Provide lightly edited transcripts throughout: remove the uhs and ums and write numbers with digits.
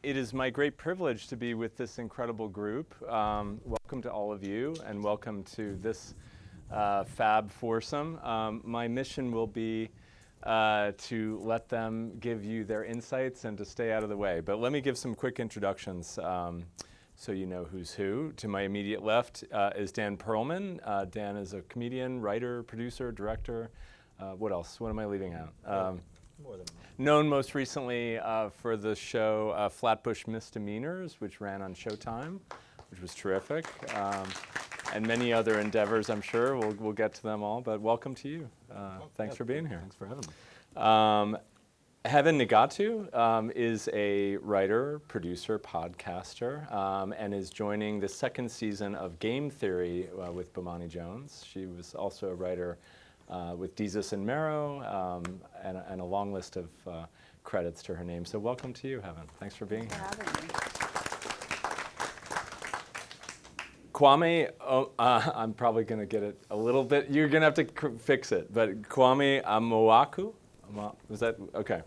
It is my great privilege to be with this incredible group. Welcome to all of you, and welcome to this fab foursome. My mission will be to let them give you their insights and to stay out of the way. But let me give some quick introductions so you know who's who. To my immediate left is Dan Perlman. Dan is a comedian, writer, producer, director. What else? What am I leaving out? More than enough. Known most recently for the show Flatbush Misdemeanors, which ran on Showtime, which was terrific, and many other endeavors, I'm sure. We'll get to them all, but welcome to you. Thanks for being here. Thanks for having me. Heaven Nagatu is a writer, producer, podcaster, and is joining the second season of Game Theory with Bomani Jones. She was also a writer with Jesus and Marrow, and a long list of credits to her name. So welcome to you, Heaven. Thanks for being here. Kwame, I'm probably going to get it a little bit. You're going to have to fix it. But Kwame Amoaku, was that? Okay.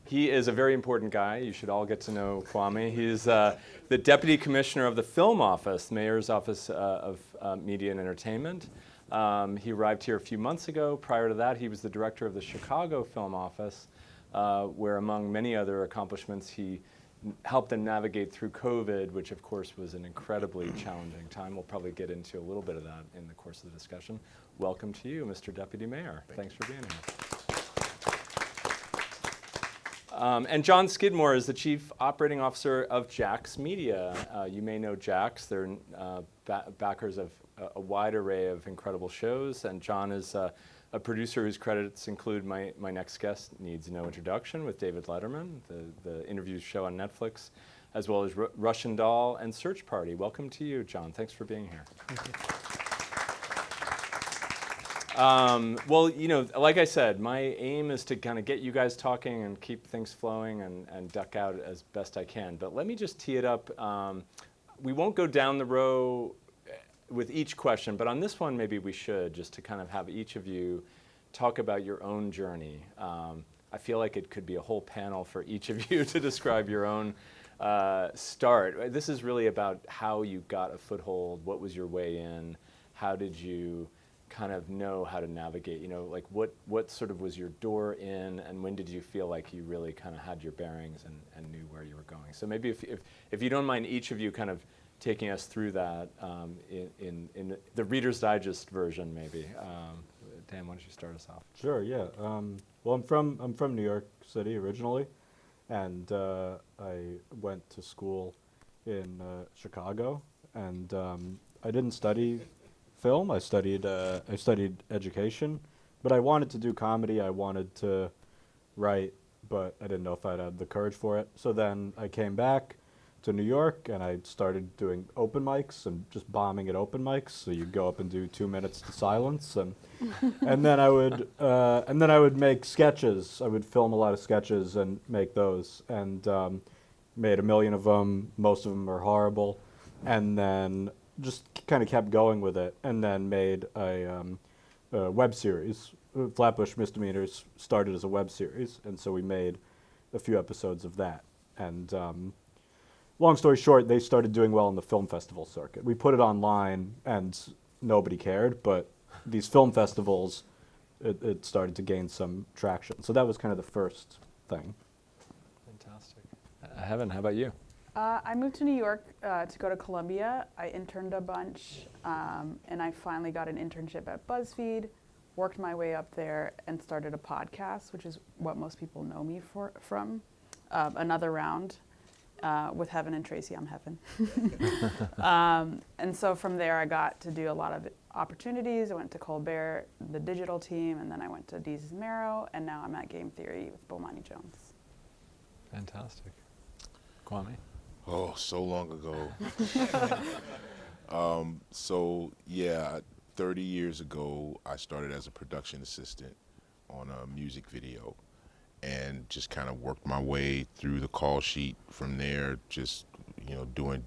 He is a very important guy. You should all get to know Kwame. He's the Deputy Commissioner of the Film Office, Mayor's Office of Media and Entertainment. He arrived here a few months ago. Prior to that, he was the director of the Chicago Film Office, where among many other accomplishments, he helped them navigate through COVID, which of course was an incredibly challenging time. We'll probably get into a little bit of that in the course of the discussion. Welcome to you, Mr. Deputy Mayor. Thanks for being here. And John Skidmore is the Chief Operating Officer of Jax Media. You may know Jax. They're backers of a wide array of incredible shows, and John is a producer whose credits include my next guest needs no introduction with David Letterman, the interview show on Netflix, as well as Russian Doll and Search Party. Welcome to you, John. Thanks for being here. Thank you. Well, you know, like I said, my aim is to kind of get you guys talking and keep things flowing and duck out as best I can. But let me just tee it up. We won't go down the row with each question, but on this one, maybe we should, just to kind of have each of you talk about your own journey. I feel like it could be a whole panel for each of you to describe your own start. This is really about how you got a foothold, what was your way in, how did you kind of know how to navigate, you know, like what sort of was your door in, and when did you feel like you really kind of had your bearings and knew where you were going? So maybe if you don't mind, each of you kind of taking us through that in the Reader's Digest version, maybe. Dan, why don't you start us off? Sure. Yeah. Well, I'm from New York City originally, and I went to school in Chicago, and I didn't study film. I studied education, but I wanted to do comedy. I wanted to write, but I didn't know if I'd have the courage for it. So then I came back to New York, and I started doing open mics and just bombing at open mics. So you'd go up and do 2 minutes to silence, and then I would make sketches. I would film a lot of sketches and make those, and made 1 million of them. Most of them are horrible, and then just kind of kept going with it, and then made a web series. Flatbush Misdemeanors started as a web series, and so we made a few episodes of that, and long story short, they started doing well in the film festival circuit. We put it online, and nobody cared, but these film festivals, it started to gain some traction. So that was kind of the first thing. Fantastic. Heaven, how about you? I moved to New York to go to Columbia. I interned a bunch, and I finally got an internship at BuzzFeed, worked my way up there, and started a podcast, which is what most people know me from. Another Round. With Heaven and Tracy, I'm Heaven. And so from there, I got to do a lot of opportunities. I went to Colbert, the digital team, and then I went to Jesus and Marrow, and now I'm at Game Theory with Bomani Jones. Fantastic. Kwame? Oh, so long ago. So yeah, 30 years ago, I started as a production assistant on a music video, and just kind of worked my way through the call sheet from there, just, you know, doing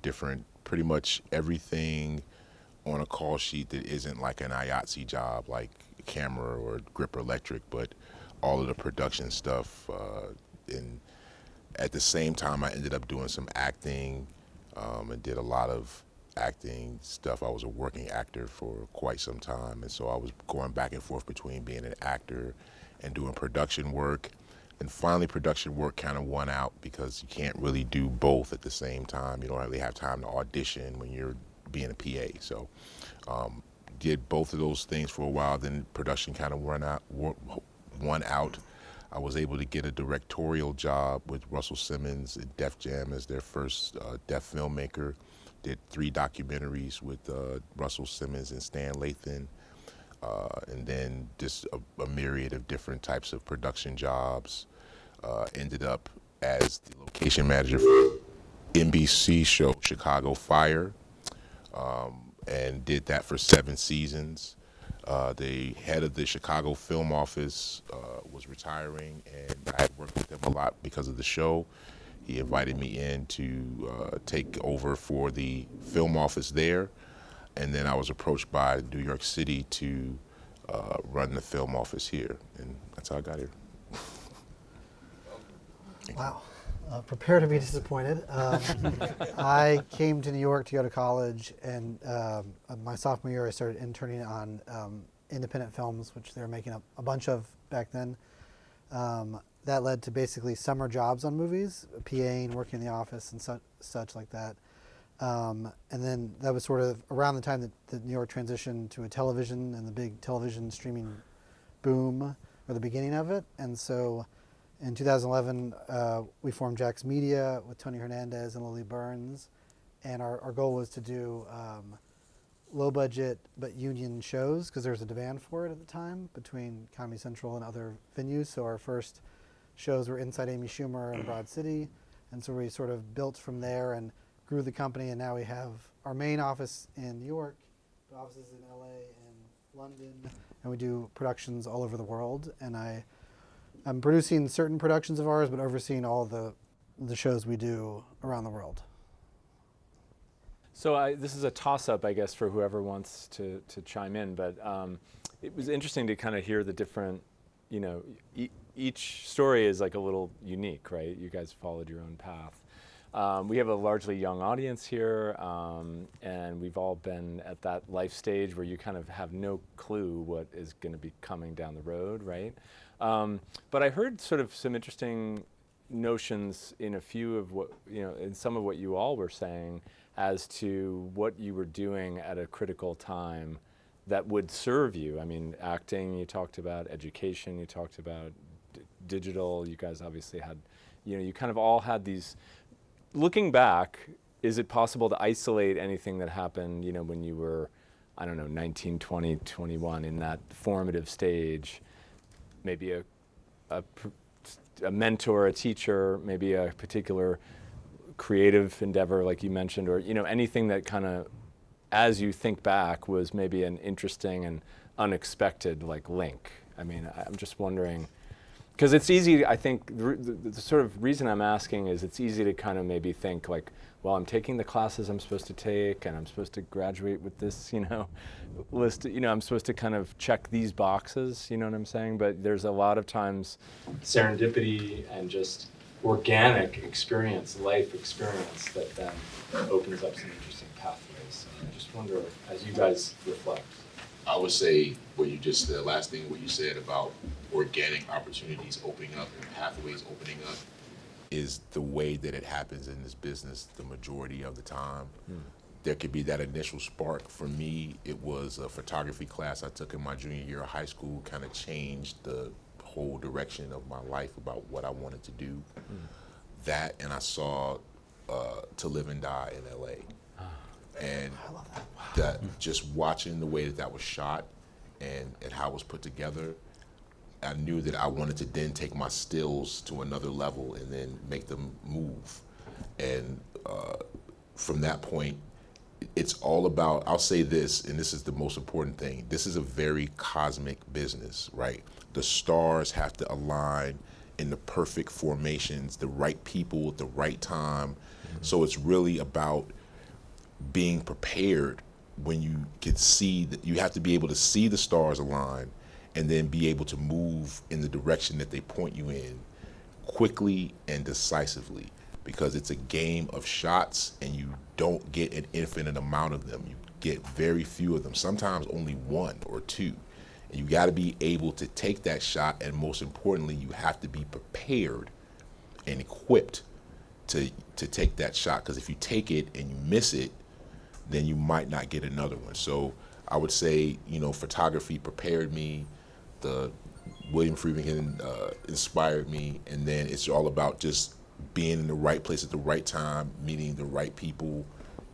pretty much everything on a call sheet that isn't like an IATSE job, like camera or grip or electric, but all of the production stuff, and at the same time, I ended up doing some acting and did a lot of acting stuff. I was a working actor for quite some time, and so I was going back and forth between being an actor and doing production work. And finally, production work kind of won out because you can't really do both at the same time. You don't really have time to audition when you're being a PA. So did both of those things for a while, then production kind of won out. I was able to get a directorial job with Russell Simmons at Def Jam as their first deaf filmmaker. Did 3 documentaries with Russell Simmons and Stan Lathan. And then just a myriad of different types of production jobs. Ended up as the location manager for NBC show Chicago Fire, and did that for 7 seasons. The head of the Chicago film office was retiring, and I had worked with him a lot because of the show. He invited me in to take over for the film office there, and then I was approached by New York City to run the film office here, and that's how I got here. Wow. Prepare to be disappointed. I came to New York to go to college, and my sophomore year I started interning on independent films, which they were making a bunch of back then. That led to basically summer jobs on movies, PAing, working in the office, and such like that. And then that was sort of around the time that New York transitioned to a television and the big television streaming boom, or the beginning of it. And so in 2011, we formed Jack's Media with Tony Hernandez and Lily Burns. And our goal was to do low budget but union shows, because there was a demand for it at the time between Comedy Central and other venues. So our first shows were Inside Amy Schumer and Broad City. And so we sort of built from there and grew the company, and now we have our main office in New York, but offices in LA and London, and we do productions all over the world. And I'm producing certain productions of ours, but overseeing all the shows we do around the world. So this is a toss-up, I guess, for whoever wants to chime in, but it was interesting to kind of hear the different, each story is like a little unique, right? You guys followed your own path. We have a largely young audience here, and we've all been at that life stage where you kind of have no clue what is going to be coming down the road, right? But I heard sort of some interesting notions in a few of what, in some of what you all were saying as to what you were doing at a critical time that would serve you. I mean, acting, you talked about education, you talked about digital, you guys obviously had, you kind of all had these. Looking back, is it possible to isolate anything that happened, when you were, 19, 20, 21, in that formative stage? Maybe a mentor, a teacher, maybe a particular creative endeavor, like you mentioned, or anything that kind of, as you think back, was maybe an interesting and unexpected link. I mean, I'm just wondering. Because it's easy, I think, the sort of reason I'm asking is it's easy to kind of maybe think well, I'm taking the classes I'm supposed to take, and I'm supposed to graduate with this, list, I'm supposed to kind of check these boxes, you know what I'm saying? But there's a lot of times serendipity and just organic experience, life experience, that then opens up some interesting pathways. And I just wonder, as you guys reflect. I would say the last thing what you said about organic opportunities opening up and pathways opening up is the way that it happens in this business the majority of the time. There could be that initial spark. For me, it was a photography class I took in my junior year of high school, kind of changed the whole direction of my life about what I wanted to do. That, and I saw To Live and Die in LA. And that just watching the way that was shot and how it was put together, I knew that I wanted to then take my stills to another level and then make them move. And from that point, it's all about, I'll say this, and this is the most important thing, this is a very cosmic business, right? The stars have to align in the perfect formations, the right people at the right time. So it's really about being prepared when you can see that. You have to be able to see the stars align and then be able to move in the direction that they point you in quickly and decisively, because it's a game of shots and you don't get an infinite amount of them. You get very few of them, sometimes only one or two. And you got to be able to take that shot, and most importantly, you have to be prepared and equipped to take that shot, because if you take it and you miss it, then you might not get another one. So I would say, you know, photography prepared me, the William Friedman inspired me, and then it's all about just being in the right place at the right time, meeting the right people,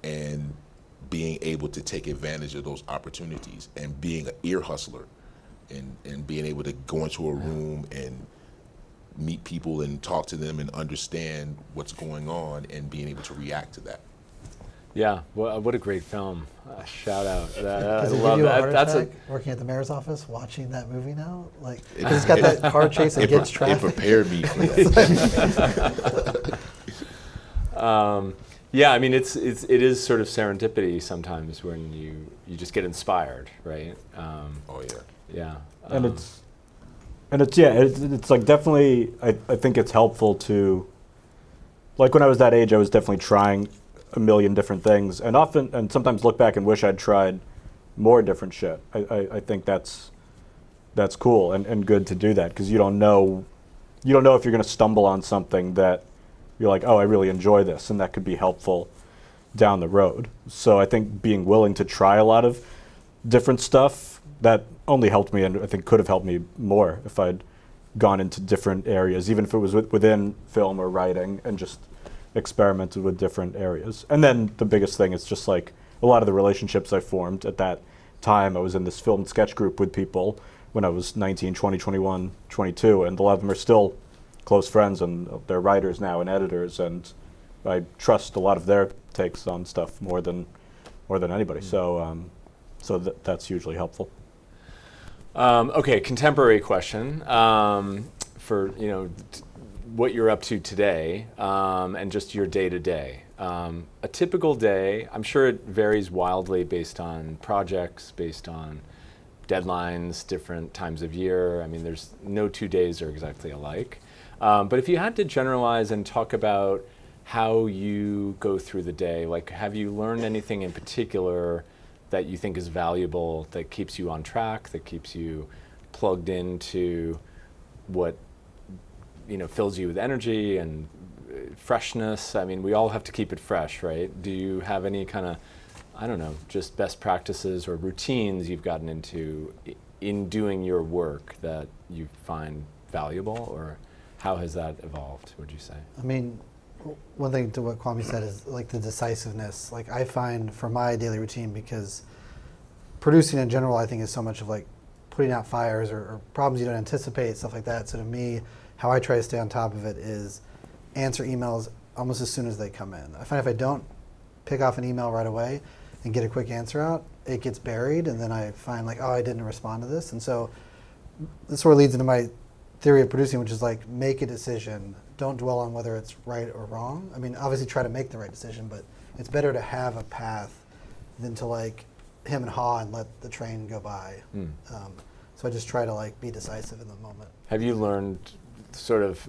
and being able to take advantage of those opportunities, and being an ear hustler, and being able to go into a room and meet people and talk to them and understand what's going on and being able to react to that. Yeah, well, what a great film. Shout out. I Does it give love you a that. heart That's attack working at the mayor's office, watching that movie now? Like, it's got that car chase against It traffic. prepared me for that. Yeah, I mean, it is sort of serendipity sometimes when you just get inspired, right? Oh yeah. Yeah. And it's like definitely, I think it's helpful to, like when I was that age, I was definitely trying a million different things, and sometimes look back and wish I'd tried more different shit. I think that's cool and good to do that, because you don't know if you're going to stumble on something that you're like, oh, I really enjoy this, and that could be helpful down the road. So I think being willing to try a lot of different stuff, that only helped me, and I think could have helped me more if I'd gone into different areas, even if it was within film or writing, and just experimented with different areas. And then the biggest thing is just like a lot of the relationships I formed at that time. I was in this film sketch group with people when I was 19, 20, 21, 22, and a lot of them are still close friends, and they're writers now and editors, and I trust a lot of their takes on stuff more than anybody. So that's hugely helpful. Okay, contemporary question for what you're up to today, and just your day to day. A typical day, I'm sure it varies wildly based on projects, based on deadlines, different times of year. I mean, there's no 2 days are exactly alike. But if you had to generalize and talk about how you go through the day, like, have you learned anything in particular that you think is valuable, that keeps you on track, that keeps you plugged into what fills you with energy and freshness? I mean, we all have to keep it fresh, right? Do you have any kind of, I don't know, just best practices or routines you've gotten into in doing your work that you find valuable, or how has that evolved, would you say? I mean, one thing to what Kwame said is like the decisiveness. Like, I find for my daily routine, because producing in general, I think, is so much of like putting out fires or problems you don't anticipate, stuff like that. So to me, how I try to stay on top of it is answer emails almost as soon as they come in. I find if I don't pick off an email right away and get a quick answer out, it gets buried, and then I find like, oh, I didn't respond to this. And so this sort of leads into my theory of producing, which is like, make a decision. Don't dwell on whether it's right or wrong. I mean, obviously try to make the right decision, but it's better to have a path than to like hem and haw and let the train go by. So I just try to like be decisive in the moment. Have you learned sort of,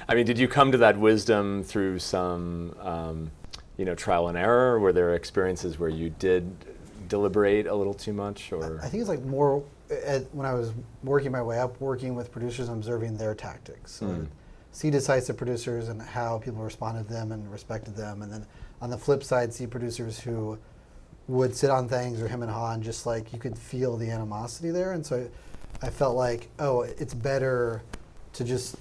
I mean, did you come to that wisdom through some, trial and error? Were there experiences where you did deliberate a little too much, or? I think it's like more when I was working my way up, working with producers, and observing their tactics. So see decisive producers and how people responded to them and respected them. And then on the flip side, see producers who would sit on things or hem and haw, and just like you could feel the animosity there. And so I felt like, oh, it's better to just,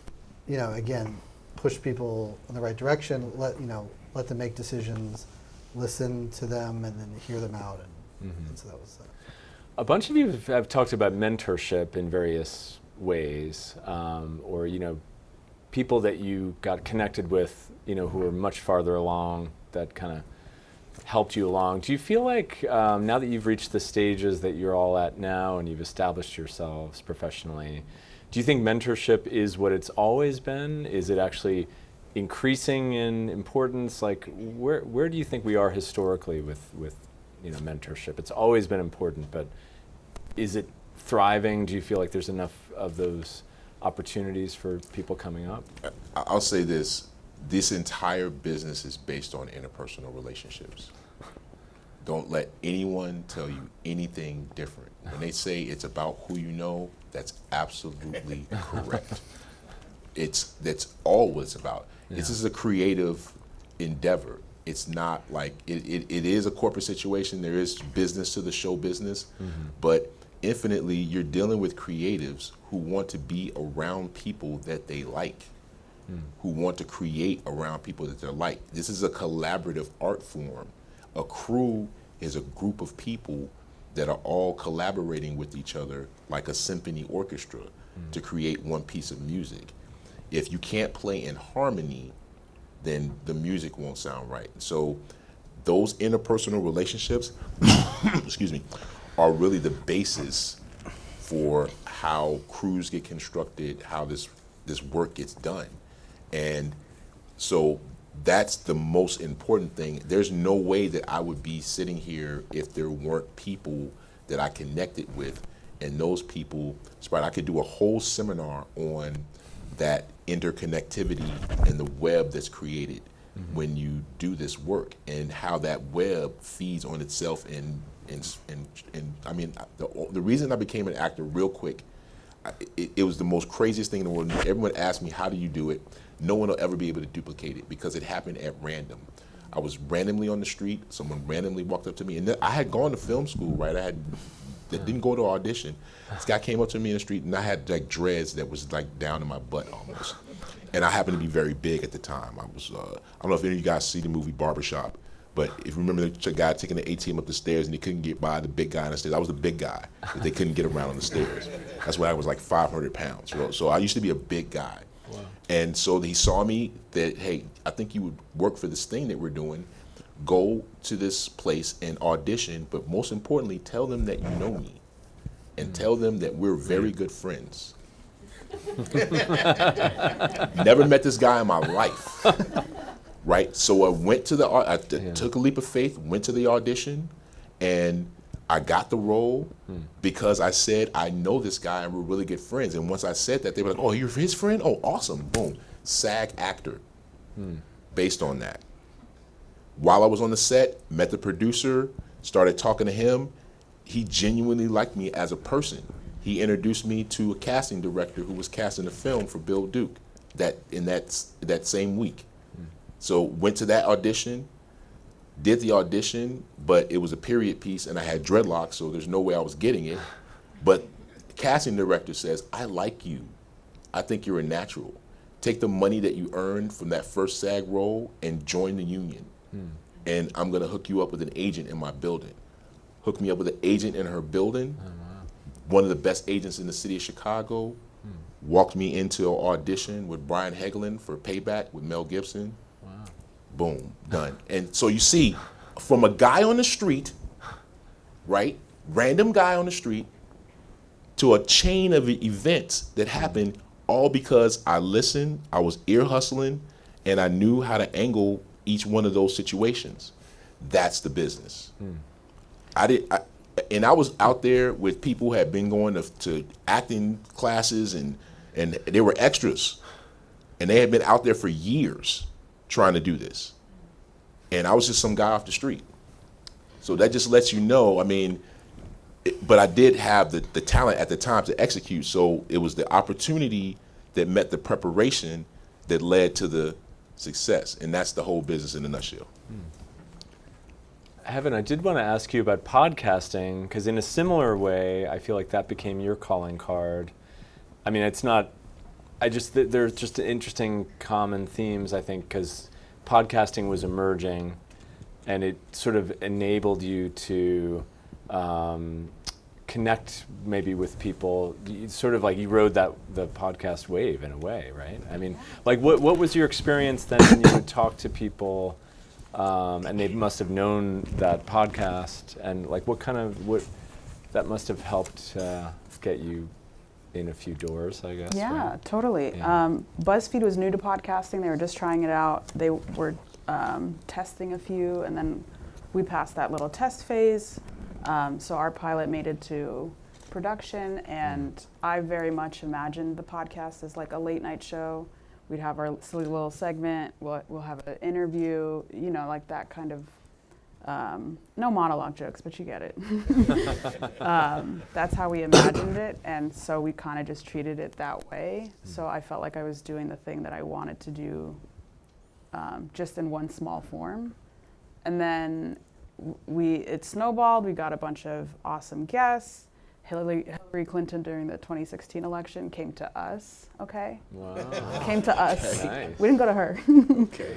again, push people in the right direction, let them make decisions, listen to them, and then hear them out. And so that was A bunch of you have talked about mentorship in various ways, or people that you got connected with, who were much farther along, that kind of helped you along. Do you feel like now that you've reached the stages that you're all at now and you've established yourselves professionally, do you think mentorship is what it's always been? Is it actually increasing in importance? Like, where do you think we are historically with mentorship? It's always been important, but is it thriving? Do you feel like there's enough of those opportunities for people coming up? I'll say this. This entire business is based on interpersonal relationships. Don't let anyone tell you anything different. When they say it's about who you know, that's absolutely correct. That's all what it's about. Yeah. This is a creative endeavor. It's not like, it is a corporate situation. There is business to the show business, but infinitely you're dealing with creatives who want to be around people that they like, who want to create around people that they're like. This is a collaborative art form. A crew is a group of people that are all collaborating with each other like a symphony orchestra to create one piece of music. If you can't play in harmony, then the music won't sound right. So those interpersonal relationships, excuse me, are really the basis for how crews get constructed, how this work gets done. And so that's the most important thing. There's no way that I would be sitting here if there weren't people that I connected with, and those people, Sprite, I could do a whole seminar on that interconnectivity and the web that's created when you do this work, and how that web feeds on itself. And I mean, the reason I became an actor real quick, it was the most craziest thing in the world. Everyone asked me, how do you do it? No one will ever be able to duplicate it because it happened at random. I was randomly on the street, someone randomly walked up to me, and I had gone to film school, right? I didn't go to audition. This guy came up to me in the street, and I had like dreads that was like down in my butt almost. And I happened to be very big at the time. I was, I don't know if any of you guys see the movie Barbershop, but if you remember the guy taking the A-team up the stairs and he couldn't get by the big guy on the stairs, I was the big guy that they couldn't get around on the stairs. That's why I was like 500 pounds. So I used to be a big guy. Wow. And so he saw me that, hey, I think you would work for this thing that we're doing. Go to this place and audition, but most importantly, tell them that you know me and tell them that we're very good friends. Never met this guy in my life, right? So I went to took a leap of faith, went to the audition, and I got the role because I said, I know this guy and we're really good friends. And once I said that, they were like, oh, you're his friend? Oh, awesome, boom. SAG actor, based on that. While I was on the set, met the producer, started talking to him. He genuinely liked me as a person. He introduced me to a casting director who was casting a film for Bill Duke that same week. So went to that audition, did the audition, but it was a period piece and I had dreadlocks, so there's no way I was getting it. But the casting director says, I like you. I think you're a natural. Take the money that you earned from that first SAG role and join the union. And I'm gonna hook you up with an agent in my building. Hooked me up with an agent in her building. Oh, wow. One of the best agents in the city of Chicago. Walked me into an audition with Brian Hegelin for Payback with Mel Gibson. Wow. Boom, done. And so you see, from a guy on the street, right, random guy on the street, to a chain of events that happened all because I listened, I was ear hustling, and I knew how to angle each one of those situations. That's the business. I was out there with people who had been going to acting classes and they were extras. And they had been out there for years trying to do this. And I was just some guy off the street. So that just lets you know, I mean, but I did have the talent at the time to execute. So it was the opportunity that met the preparation that led to the success. And that's the whole business in a nutshell. Heaven, I did want to ask you about podcasting, because in a similar way, I feel like that became your calling card. I mean, it's not, there's just interesting common themes, I think, because podcasting was emerging and it sort of enabled you to connect maybe with people. Sort of like you rode the podcast wave in a way, right? I mean, like what was your experience then when you would talk to people and they must have known that podcast, and like what that must have helped get you in a few doors, I guess. Yeah, right? totally. Yeah. BuzzFeed was new to podcasting. They were just trying it out. They were testing a few, and then we passed that little test phase. So our pilot made it to production, and I very much imagined the podcast as like a late night show. We'd have our silly little segment, we'll have an interview, you know, like that kind of, no monologue jokes, but you get it. That's how we imagined it, and so we kind of just treated it that way. So I felt like I was doing the thing that I wanted to do, just in one small form. And then it snowballed. We got a bunch of awesome guests. Hillary Clinton during the 2016 election came to us, okay? Wow. Came to us. Nice. We didn't go to her. Okay.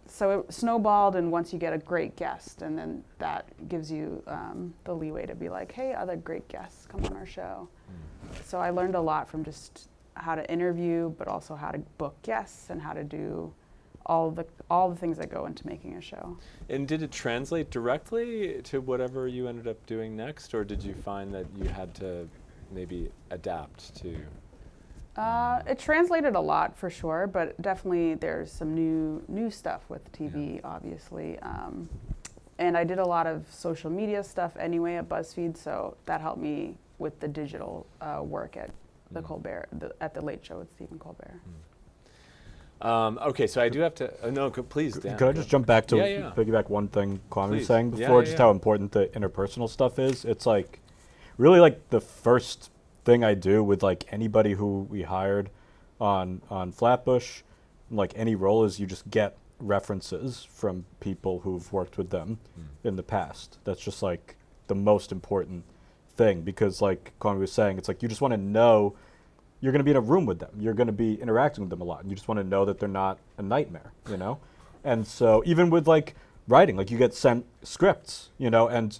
So it snowballed, and once you get a great guest, and then that gives you the leeway to be like, hey, other great guests, come on our show. So I learned a lot from just how to interview, but also how to book guests and how to do all the things that go into making a show. And did it translate directly to whatever you ended up doing next, or did you find that you had to maybe adapt to? It translated a lot for sure, but definitely there's some new stuff with TV, obviously. And I did a lot of social media stuff anyway at BuzzFeed, so that helped me with the digital work at the Colbert, at the Late Show with Stephen Colbert. Okay, so I do have to. No, please, Dan. Could I just jump back to Yeah. piggyback one thing Kwame was Please. saying Yeah, before, yeah, just yeah. how important the interpersonal stuff is? It's like really like the first thing I do with like anybody who we hired on Flatbush, like any role, is you just get references from people who've worked with them in the past. That's just like the most important thing, because like Kwame was saying, it's like you just want to know you're going to be in a room with them. You're going to be interacting with them a lot. And you just want to know that they're not a nightmare, you know? And so even with like writing, like you get sent scripts, you know, and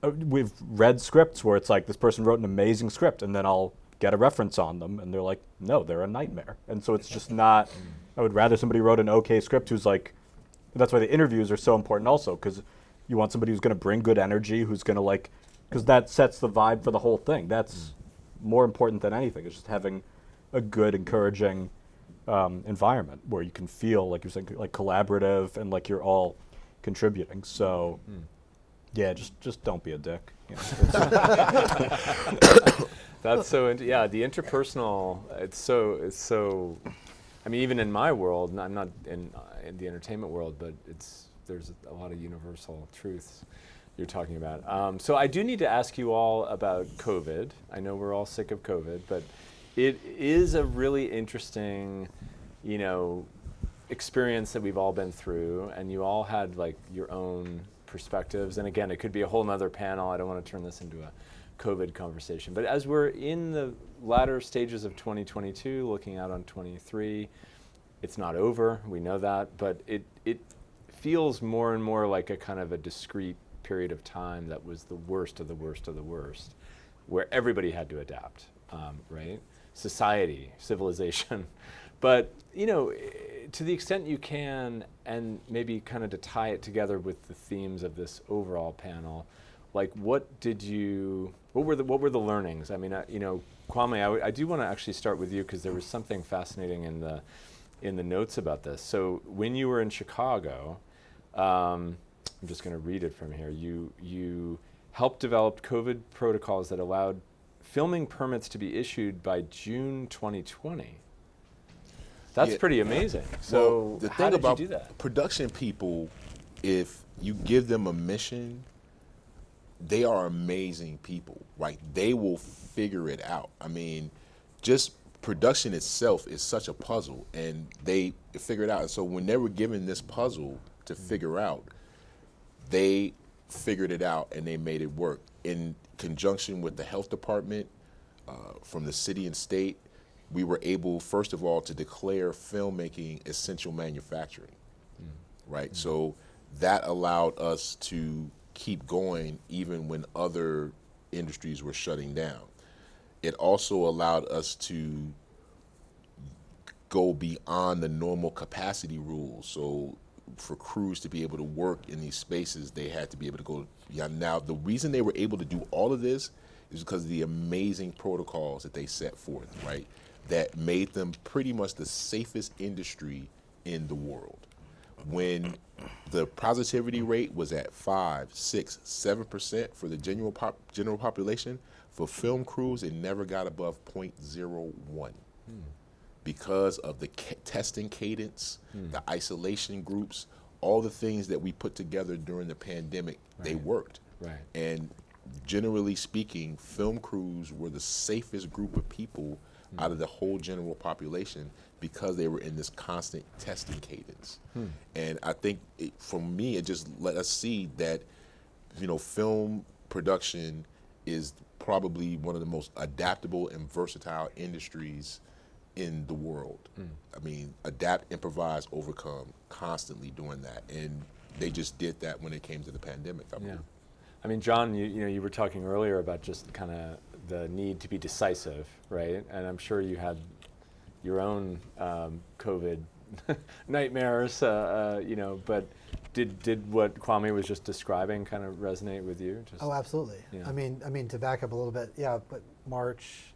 we've read scripts where it's like this person wrote an amazing script, and then I'll get a reference on them and they're like, no, they're a nightmare. And so it's just not, I would rather somebody wrote an okay script who's like, that's why the interviews are so important also, because you want somebody who's going to bring good energy, who's going to like, because that sets the vibe for the whole thing. That's more important than anything, is just having a good, encouraging environment where you can feel, like you're saying, like collaborative and like you're all contributing. So, yeah, just don't be a dick. You know, That's so. Yeah, the interpersonal. It's so. I mean, even in my world, I'm not in the entertainment world, but there's a lot of universal truths you're talking about. So I do need to ask you all about COVID. I know we're all sick of COVID, but it is a really interesting, you know, experience that we've all been through, and you all had like your own perspectives. And again, it could be a whole nother panel. I don't want to turn this into a COVID conversation. But as we're in the latter stages of 2022, looking out on 23, it's not over. We know that, but it feels more and more like a kind of a discrete period of time that was the worst of the worst of the worst, where everybody had to adapt, right? Society, civilization. But, you know, to the extent you can, and maybe kind of to tie it together with the themes of this overall panel, like what were the learnings? I mean, you know, Kwame, I do want to actually start with you, because there was something fascinating in the notes about this. So when you were in Chicago, I'm just going to read it from here. You helped develop COVID protocols that allowed filming permits to be issued by June 2020. That's pretty amazing. So well, the how thing did about you do that? production people, if you give them a mission, they are amazing people. Like, they will figure it out. I mean, just production itself is such a puzzle, and they figure it out. And so when they were given this puzzle to figure out, they figured it out and they made it work in conjunction with the health department from the city and state. We were able, first of all, to declare filmmaking essential manufacturing, right? So that allowed us to keep going even when other industries were shutting down. It also allowed us to go beyond the normal capacity rules. So for crews to be able to work in these spaces, they had to be able to go beyond. Now, the reason they were able to do all of this is because of the amazing protocols that they set forth, right? That made them pretty much the safest industry in the world. when the positivity rate was at 5, 6, 7% for the general population, for film crews, it never got above 0.01 because of the testing cadence, the isolation groups, all the things that we put together during the pandemic. They worked. Right. And generally speaking, film crews were the safest group of people out of the whole general population because they were in this constant testing cadence. And I think for me, it just let us see that, film production is probably one of the most adaptable and versatile industries in the world. I mean, adapt, improvise, overcome, constantly doing that. And they just did that when it came to the pandemic, I believe. I mean, John, you were talking earlier about just kind of the need to be decisive, right? And I'm sure you had your own COVID nightmares, but did what Kwame was just describing kind of resonate with you? Just, Oh, absolutely. Yeah. I mean, to back up a little bit, but March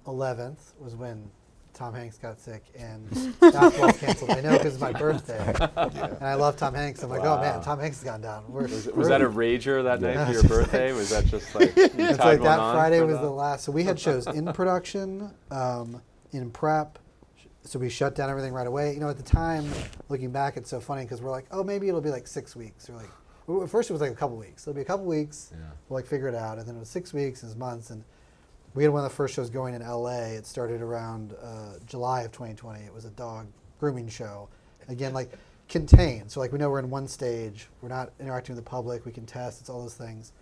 11th was when Tom Hanks got sick and basketball was canceled. I know because it's my birthday, and I love Tom Hanks. I'm like, oh man, Tom Hanks has gone down. Was that a rager that night for your birthday? Was that just like you It's tagged like one that on Friday for was that? the last. So we had shows in production, in prep. So we shut down everything right away. At the time, looking back, it's so funny because we're like, oh, maybe it'll be like 6 weeks. Or at first it was like a couple weeks. It'll be a couple weeks. Yeah. We'll figure it out. And then it was 6 weeks, and it was months. And we had one of the first shows going in LA. It started around July of 2020. It was a dog grooming show. Again, contained. So we know we're in one stage. We're not interacting with the public. We can test. It's all those things.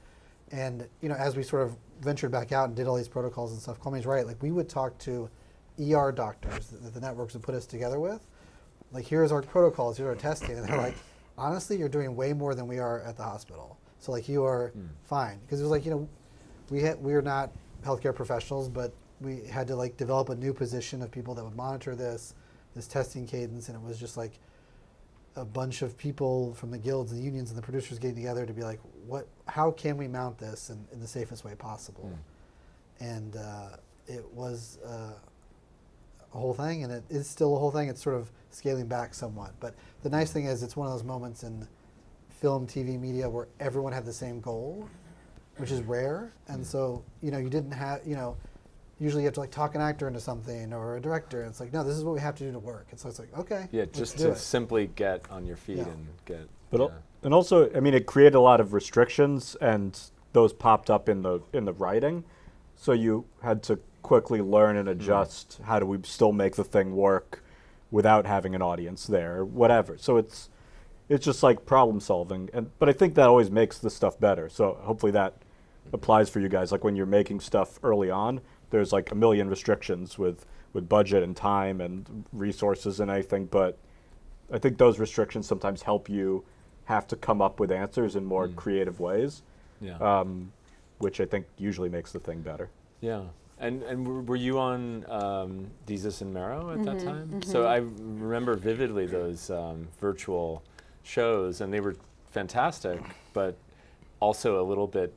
And as we sort of ventured back out and did all these protocols and stuff, Kwame's right. We would talk to ER doctors that the networks would put us together with. Here's our protocols, here's our testing. And they're like, honestly, you're doing way more than we are at the hospital. So you are fine. Because it was we are not healthcare professionals, but we had to develop a new position of people that would monitor this testing cadence. And it was just a bunch of people from the guilds and the unions and the producers getting together to be like, how can we mount this in the safest way possible? And it was a whole thing, and it is still a whole thing. It's sort of scaling back somewhat. But the nice thing is it's one of those moments in film, TV, media where everyone had the same goal, which is rare. And so, you didn't have, usually you have to talk an actor into something or a director. And it's no, this is what we have to do to work. And so it's okay. Yeah, let's just do to it. simply get on your feet Yeah. and get. But and also, it created a lot of restrictions, and those popped up in the writing. So you had to quickly learn and adjust. How do we still make the thing work without having an audience there, whatever. So it's just problem solving. But I think that always makes the stuff better. So hopefully that applies for you guys. When you're making stuff early on, there's a million restrictions with budget and time and resources and everything. But I think those restrictions sometimes help you have to come up with answers in more creative ways. Yeah. Which I think usually makes the thing better. Yeah. And were you on Desus and Mero at that time? So I remember vividly those virtual shows, and they were fantastic, but also a little bit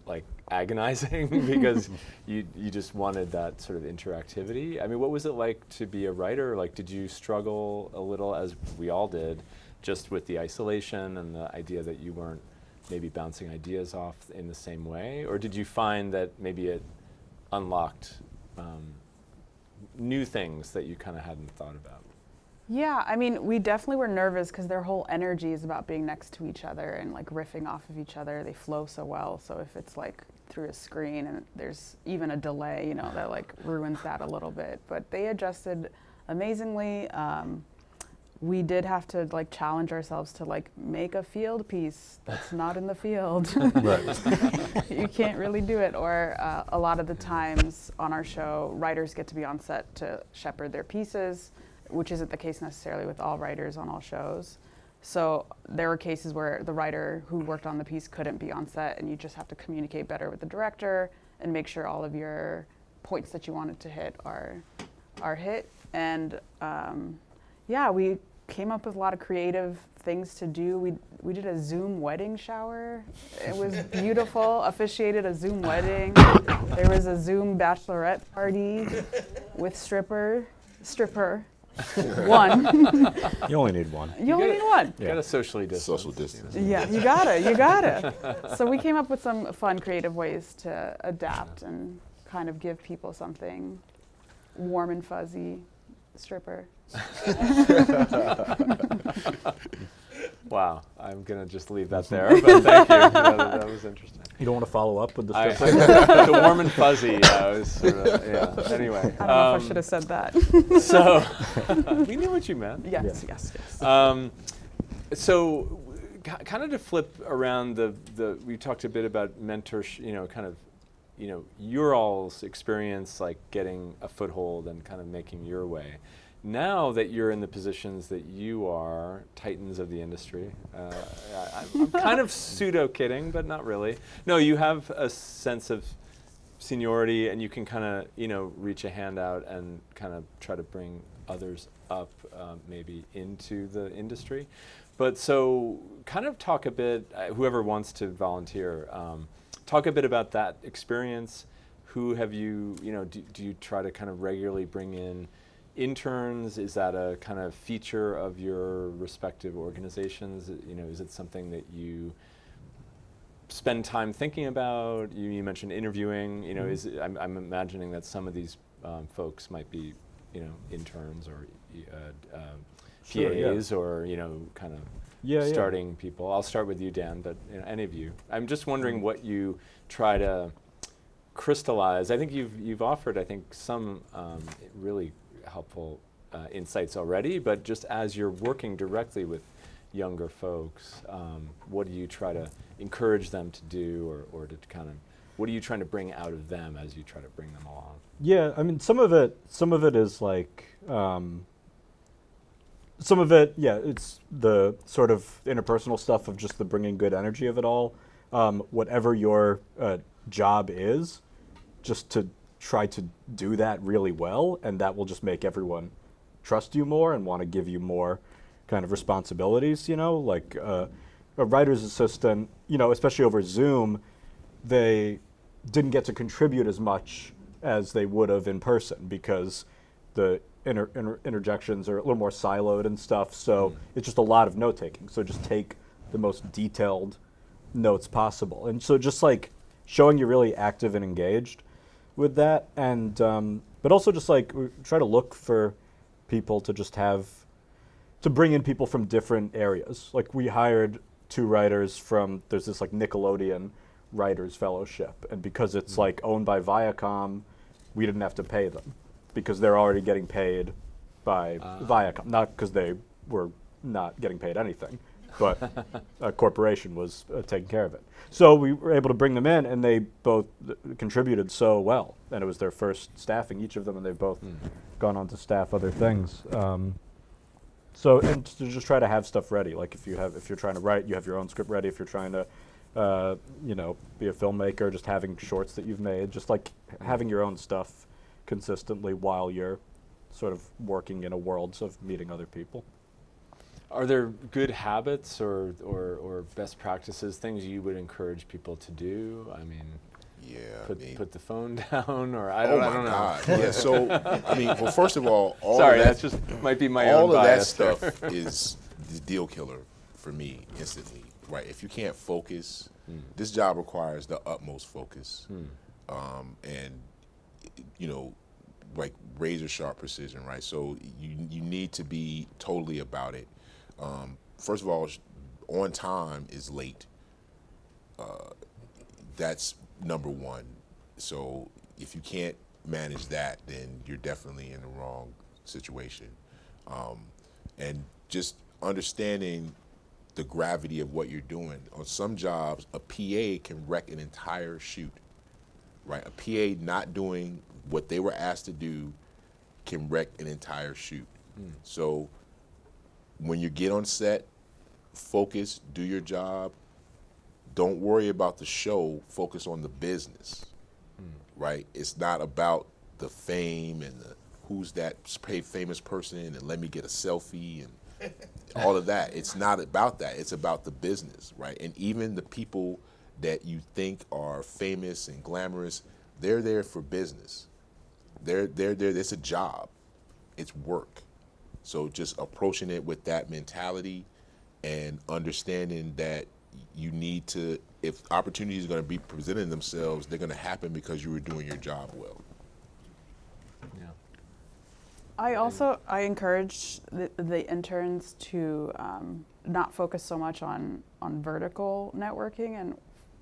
agonizing because you just wanted that sort of interactivity. What was it like to be a writer? Did you struggle a little, as we all did, just with the isolation and the idea that you weren't maybe bouncing ideas off in the same way? Or did you find that maybe it unlocked new things that you kind of hadn't thought about? Yeah, we definitely were nervous because their whole energy is about being next to each other and riffing off of each other. They flow so well. So if it's through a screen and there's even a delay, that ruins that a little bit. But they adjusted amazingly. We did have to challenge ourselves to make a field piece that's not in the field. You can't really do it. Or a lot of the times on our show, writers get to be on set to shepherd their pieces, which isn't the case necessarily with all writers on all shows. So there were cases where the writer who worked on the piece couldn't be on set, and you just have to communicate better with the director and make sure all of your points that you wanted to hit are hit. And we came up with a lot of creative things to do. We did a Zoom wedding shower. It was beautiful. Officiated a Zoom wedding. There was a Zoom bachelorette party with stripper. One. You only need one. You only need one. You gotta socially distance. Social distance. Yeah, you gotta. So we came up with some fun, creative ways to adapt and kind of give people something warm and fuzzy. Stripper. Wow, I'm gonna just leave that there, but thank you. That was interesting. You don't want to follow up with the I, stripper? the warm and fuzzy was sort of, yeah. Anyway, I don't know if I should have said that. so we knew what you meant. Yes, yes, yes. So, kind of to flip around we talked a bit about mentorship, kind of, your all's experience, like getting a foothold and kind of making your way. Now that you're in the positions that you are, titans of the industry, I'm kind of pseudo kidding, but not really. No, you have a sense of seniority, and you can kind of, reach a hand out and kind of try to bring others up, maybe into the industry. But so, kind of talk a bit. Whoever wants to volunteer, talk a bit about that experience. Who have you? Do you try to kind of regularly bring in interns? Is that a kind of feature of your respective organizations? Is it something that you spend time thinking about? You mentioned interviewing. I'm imagining that some of these folks might be, interns or Sure, yeah. PAs or kind of starting people. I'll start with you, Dan, but any of you. I'm just wondering what you try to crystallize. I think you've offered, some really helpful insights already, but just as you're working directly with younger folks, what do you try to encourage them to do, or to kind of, what are you trying to bring out of them as you try to bring them along? Yeah, I mean, some of it is like, some of it, it's the sort of interpersonal stuff of just the bringing good energy of it all. Whatever your job is, just to try to do that really well, and that will just make everyone trust you more and want to give you more kind of responsibilities, like a writer's assistant, especially over Zoom, they didn't get to contribute as much as they would have in person because the interjections are a little more siloed and stuff, so it's just a lot of note-taking. So just take the most detailed notes possible. And so just like showing you're really active and engaged with that, and but also just like try to look for people to just to bring in people from different areas. Like we hired 2 writers there's this like Nickelodeon Writers Fellowship, and because it's like owned by Viacom, we didn't have to pay them because they're already getting paid by Viacom, not because they were not getting paid anything, but a corporation was taking care of it. So we were able to bring them in, and they both contributed so well, and it was their first staffing, each of them, and they've both gone on to staff other things. So, and to just try to have stuff ready, like if you're trying to write, you have your own script ready. If you're trying to, be a filmmaker, just having shorts that you've made, just like having your own stuff consistently while you're sort of working in a world of meeting other people. Are there good habits or best practices, things you would encourage people to do? I mean, put the phone down, or I don't know. God. Yeah. So well, first of all, that just might be my own bias. All of that stuff is the deal killer for me instantly. Right. If you can't focus, this job requires the utmost focus, and like razor sharp precision. Right. So you need to be totally about it. First of all, on time is late. That's number one. So if you can't manage that, then you're definitely in the wrong situation. And just understanding the gravity of what you're doing. On some jobs, a PA can wreck an entire shoot, right? A PA not doing what they were asked to do can wreck an entire shoot. So when you get on set, focus, do your job. Don't worry about the show, focus on the business, right? It's not about the fame and who's that famous person and let me get a selfie and all of that. It's not about that. It's about the business, right? And even the people that you think are famous and glamorous, they're there for business. They're there. It's a job. It's work, So just approaching it with that mentality and understanding that you need to, if opportunities are going to be presenting themselves, they're going to happen because you were doing your job well. Yeah. I encourage the interns to not focus so much on vertical networking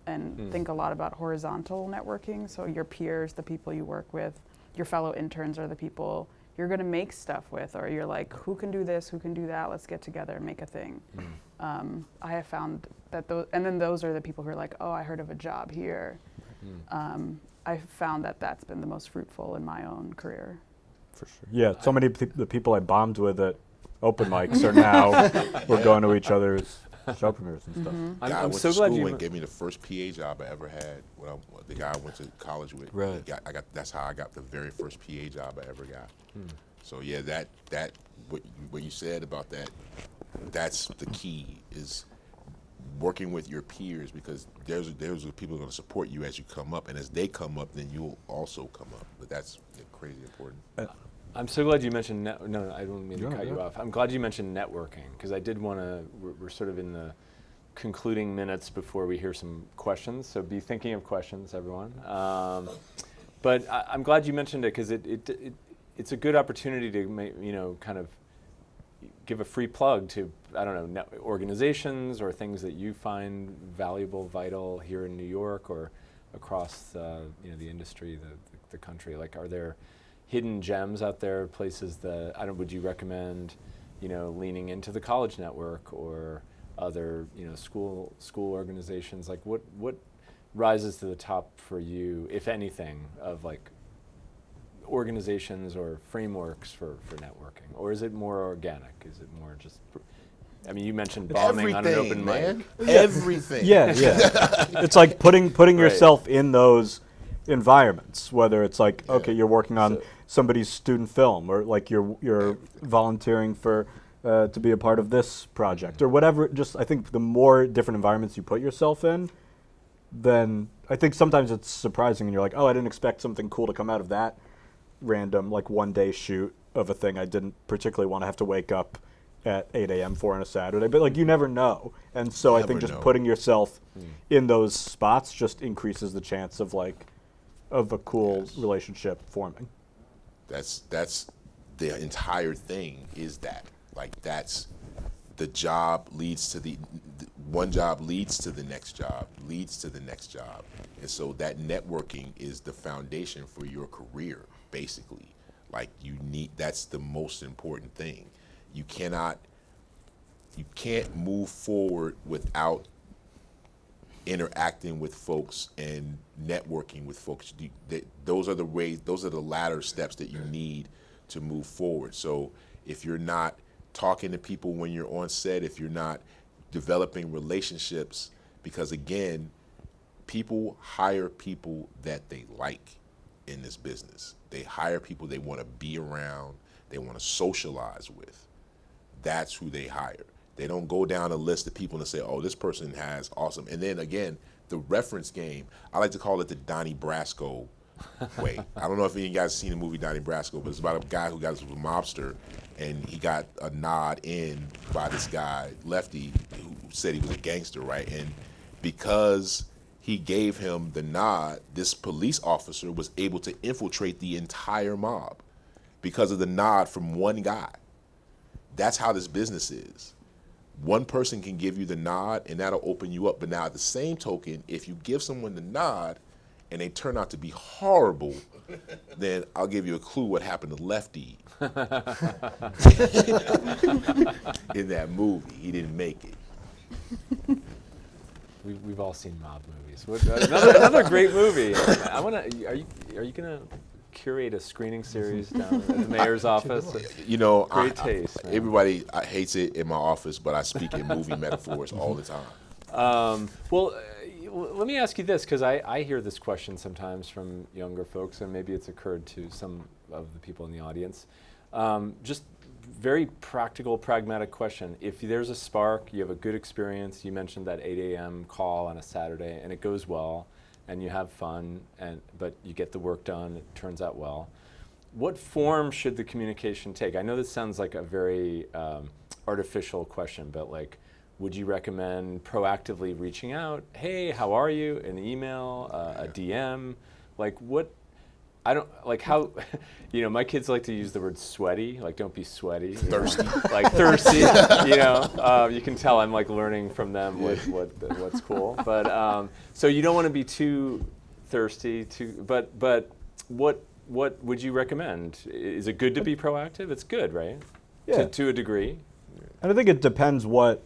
and think a lot about horizontal networking. So your peers, the people you work with, your fellow interns are the people you're going to make stuff with, or you're like, who can do this, who can do that, let's get together and make a thing. I have found that those are the people who are like, oh, I heard of a job here. I found that that's been the most fruitful in my own career. For sure. Yeah, so many the people I bombed with at open mics are now we're going to each other's show premieres and stuff. I I'm went so to glad school you and gave me the first PA job I ever had. The guy I went to college with. Right. That's how I got the very first PA job I ever got. So yeah, that what you said about that, that's the key, is working with your peers, because there's people going to support you as you come up, and as they come up, then you'll also come up. But that's crazy important. I'm so glad you mentioned no, I don't mean to Yeah, cut you yeah. off. I'm glad you mentioned networking, because I did want to. We're sort of in the concluding minutes before we hear some questions, so be thinking of questions, everyone. But I'm glad you mentioned it, because it's a good opportunity to kind of give a free plug to, I don't know, organizations or things that you find valuable, vital here in New York or across the industry, the country. Like, are there hidden gems out there, places that, would you recommend, leaning into the college network or other, school organizations? Like, what rises to the top for you, if anything, of like organizations or frameworks for networking? Or is it more organic? Is it more just, you mentioned bombing on an open mic. Everything. Yeah. It's like putting Right. yourself in those environments, whether it's like, Yeah. okay, you're working on So- somebody's student film, or like you're volunteering for to be a part of this project or whatever. Just, I think the more different environments you put yourself in, then I think sometimes it's surprising and you're like, oh, I didn't expect something cool to come out of that random like one day shoot of a thing I didn't particularly want to have to wake up at 8 a.m. for on a Saturday. But like, you never know. And so I think Never just know. putting yourself in those spots just increases the chance of a cool Yes. relationship forming. That's the entire thing, is that, like, that's the job leads to the one job leads to the next job, leads to the next job. And so that networking is the foundation for your career, basically. Like, that's the most important thing. You can't move forward without interacting with folks and networking with folks. Those are the latter steps that you need to move forward. So if you're not talking to people when you're on set, if you're not developing relationships, because again, people hire people that they like in this business. They hire people they want to be around, they want to socialize with. That's who they hire. They don't go down a list of people and say, oh, this person has awesome. And then again, the reference game, I like to call it the Donnie Brasco way. I don't know if any of you guys have seen the movie Donnie Brasco, but it's about a guy who was a mobster, and he got a nod in by this guy, Lefty, who said he was a gangster, right? And because he gave him the nod, this police officer was able to infiltrate the entire mob because of the nod from one guy. That's how this business is. One person can give you the nod and that'll open you up. But now at the same token, if you give someone the nod and they turn out to be horrible, then I'll give you a clue what happened to Lefty in that movie. He didn't make it. We've all seen mob movies. Another great movie. I want to. Are you gonna curate a screening series down at the mayor's office? You know, Great taste, man. everybody hates it in my office, but I speak in movie metaphors all the time. Let me ask you this, because I hear this question sometimes from younger folks, and maybe it's occurred to some of the people in the audience. Just very practical, pragmatic question. If there's a spark, you have a good experience, you mentioned that 8 a.m. call on a Saturday, and it goes well, and you have fun, but you get the work done, it turns out well. what form should the communication take? I know this sounds like a very artificial question, but like, would you recommend proactively reaching out? Hey, how are you? An email, a DM? Like what? I don't like how, my kids like to use the word sweaty. Like, don't be sweaty. Thirsty. Like thirsty. You can tell I'm like learning from them what's cool. But so you don't want to be too thirsty. But what would you recommend? Is it good to be proactive? It's good, right? Yeah. To a degree. And I think it depends what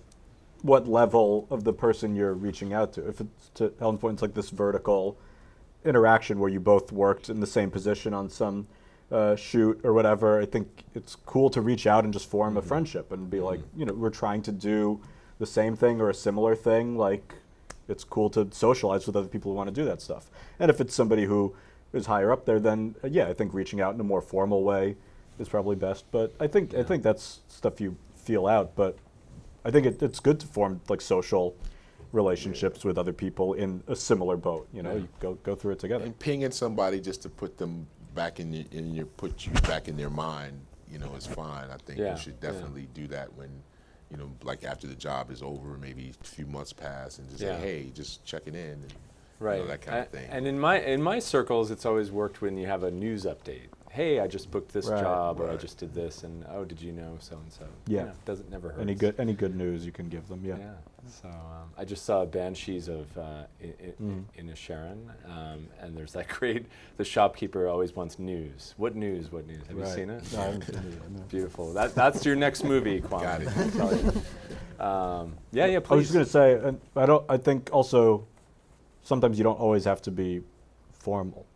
level of the person you're reaching out to. If it's, to Helen's point, it's like this vertical interaction where you both worked in the same position on some shoot or whatever, I think it's cool to reach out and just form a friendship and be like, we're trying to do the same thing or a similar thing. Like, it's cool to socialize with other people who want to do that stuff. And if it's somebody who is higher up there, then I think reaching out in a more formal way is probably best. But I think that's stuff you feel out. But I think it's good to form like social relationships with other people in a similar boat. You go through it together. And pinging somebody just to put them back put you back in their mind, is fine. I think you should definitely do that when, like after the job is over, maybe a few months pass, and just say, hey, just checking in, and right. that kind of thing. And in my circles, it's always worked when you have a news update. Hey, I just booked this job, or I just did this, and oh, did you know so and so? Yeah, doesn't never hurt. Any good news you can give them. Yeah. So I just saw Banshees of Inisherin, and there's that great. The shopkeeper always wants news. What news? What news? Have you seen it? No, I haven't seen it yet, no. Beautiful. That's your next movie, Kwame. Got it. I'll tell you. Yeah. Please. I was just gonna say, and I think also sometimes you don't always have to be formal.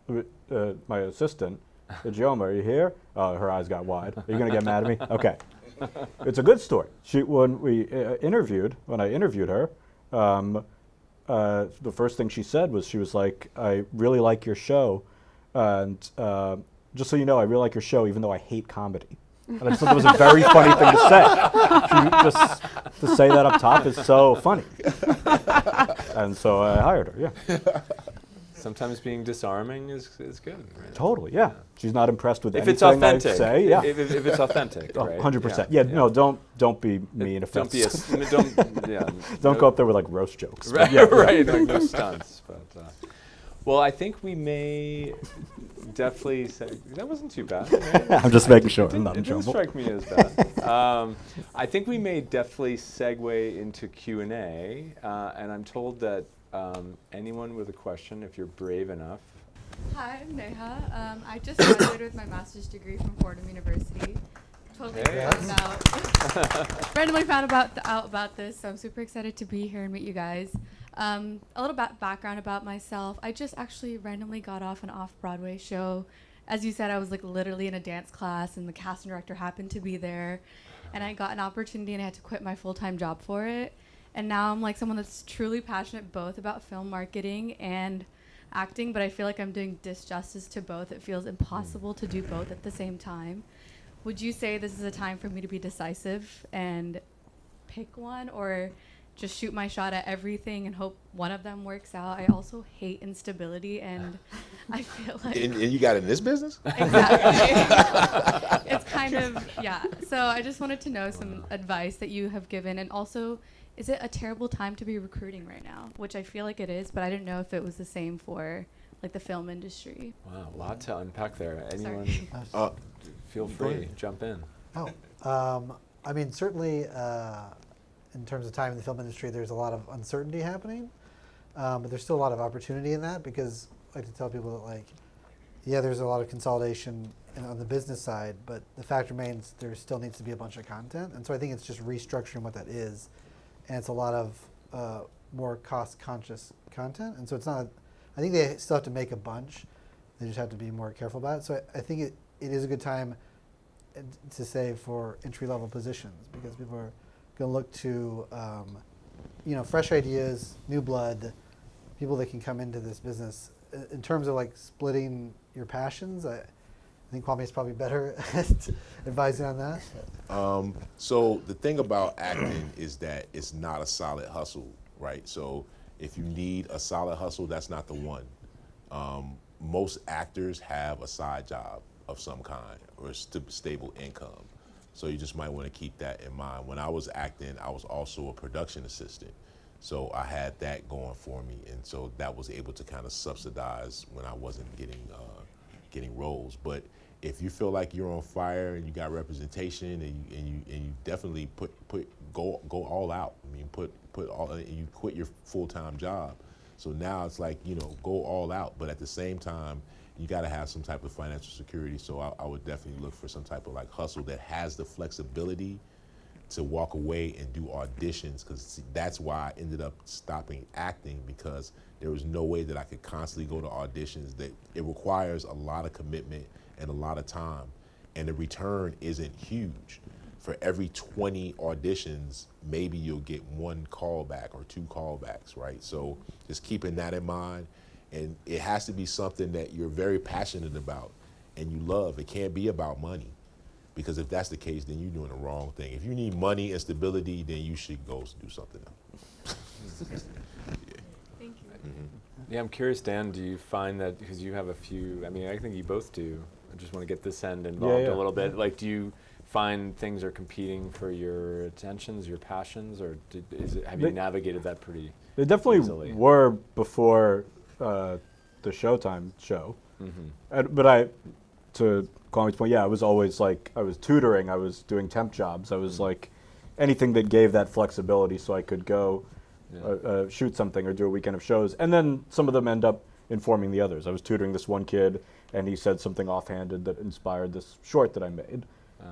My assistant, Joma, are you here? Her eyes got wide. Are you gonna get mad at me? Okay. It's a good story. When I interviewed her, the first thing she said was, she was like, I really like your show, and just so you know, I really like your show even though I hate comedy. And I just thought that was a very funny thing to say. Just to say that up top is so funny. And so I hired her, yeah. Sometimes being disarming is good. Right? Totally, yeah. She's not impressed with if anything it's authentic. I say. Yeah. If it's authentic, right? 100%. Yeah. No, don't be mean. Don't be don't go up there with like roast jokes. Right, yeah, right. Like no stunts. But well, I think we may definitely say that wasn't too bad. Right? I'm just making sure I'm not in It didn't trouble. strike me as bad. I think we may definitely segue into Q&A, and I'm told that anyone with a question, if you're brave enough. Hi, I'm Neha. I just graduated with my master's degree from Fordham University. Randomly found out about this, so I'm super excited to be here and meet you guys. A little background about myself. I just actually randomly got off an off-Broadway show. As you said, I was like literally in a dance class, and the casting director happened to be there, and I got an opportunity, and I had to quit my full-time job for it. And now I'm like someone that's truly passionate both about film marketing and acting, but I feel like I'm doing disjustice to both. It feels impossible to do both at the same time. Would you say this is a time for me to be decisive and pick one, or just shoot my shot at everything and hope one of them works out? I also hate instability, and I feel like... And you got in this business? Exactly. It's kind of, yeah. So I just wanted to know some advice that you have given, and also, is it a terrible time to be recruiting right now? Which I feel like it is, but I didn't know if it was the same for like the film industry. Wow, a lot to unpack there. Anyone, feel free, jump in. I mean, certainly in terms of time in the film industry, there's a lot of uncertainty happening, but there's still a lot of opportunity in that, because I like to tell people that, like, yeah, there's a lot of consolidation on the business side, but the fact remains there still needs to be a bunch of content. And so I think it's just restructuring what that is. And it's a lot of more cost-conscious content. And so it's not, I think they still have to make a bunch. They just have to be more careful about it. So I think it is a good time to say for entry-level positions, because people are going to look to, fresh ideas, new blood, people that can come into this business. In terms of like splitting your passions, I think Kwame is probably better at advising on that. So the thing about acting is that it's not a solid hustle, right? So if you need a solid hustle, that's not the one. Most actors have a side job, of some kind or a stable income. So you just might want to keep that in mind. When I was acting, I was also a production assistant. So I had that going for me, and so that was able to kind of subsidize when I wasn't getting roles. But if you feel like you're on fire and you got representation, and you definitely go all out. I mean, you quit your full-time job. So now it's like, go all out, but at the same time, you got to have some type of financial security. So I would definitely look for some type of like hustle that has the flexibility to walk away and do auditions, because that's why I ended up stopping acting, because there was no way that I could constantly go to auditions. That it requires a lot of commitment and a lot of time, and the return isn't huge. For every 20 auditions, maybe you'll get 1 callback or 2 callbacks, right? So just keeping that in mind, and it has to be something that you're very passionate about and you love. It can't be about money, because if that's the case, then you're doing the wrong thing. If you need money and stability, then you should go do something else. Thank you. Yeah, I'm curious, Dan, do you find that, because you have a few, I mean, I think you both do, I just want to get this end involved Yeah. a little bit. Like, do you find things are competing for your attentions, your passions, or have you navigated that pretty They definitely easily? were before the Showtime show. But to Kwami's point, I was always like, I was tutoring, I was doing temp jobs, I was like, anything that gave that flexibility so I could go shoot something or do a weekend of shows. And then some of them end up informing the others. I was tutoring this one kid, and he said something offhanded that inspired this short that I made,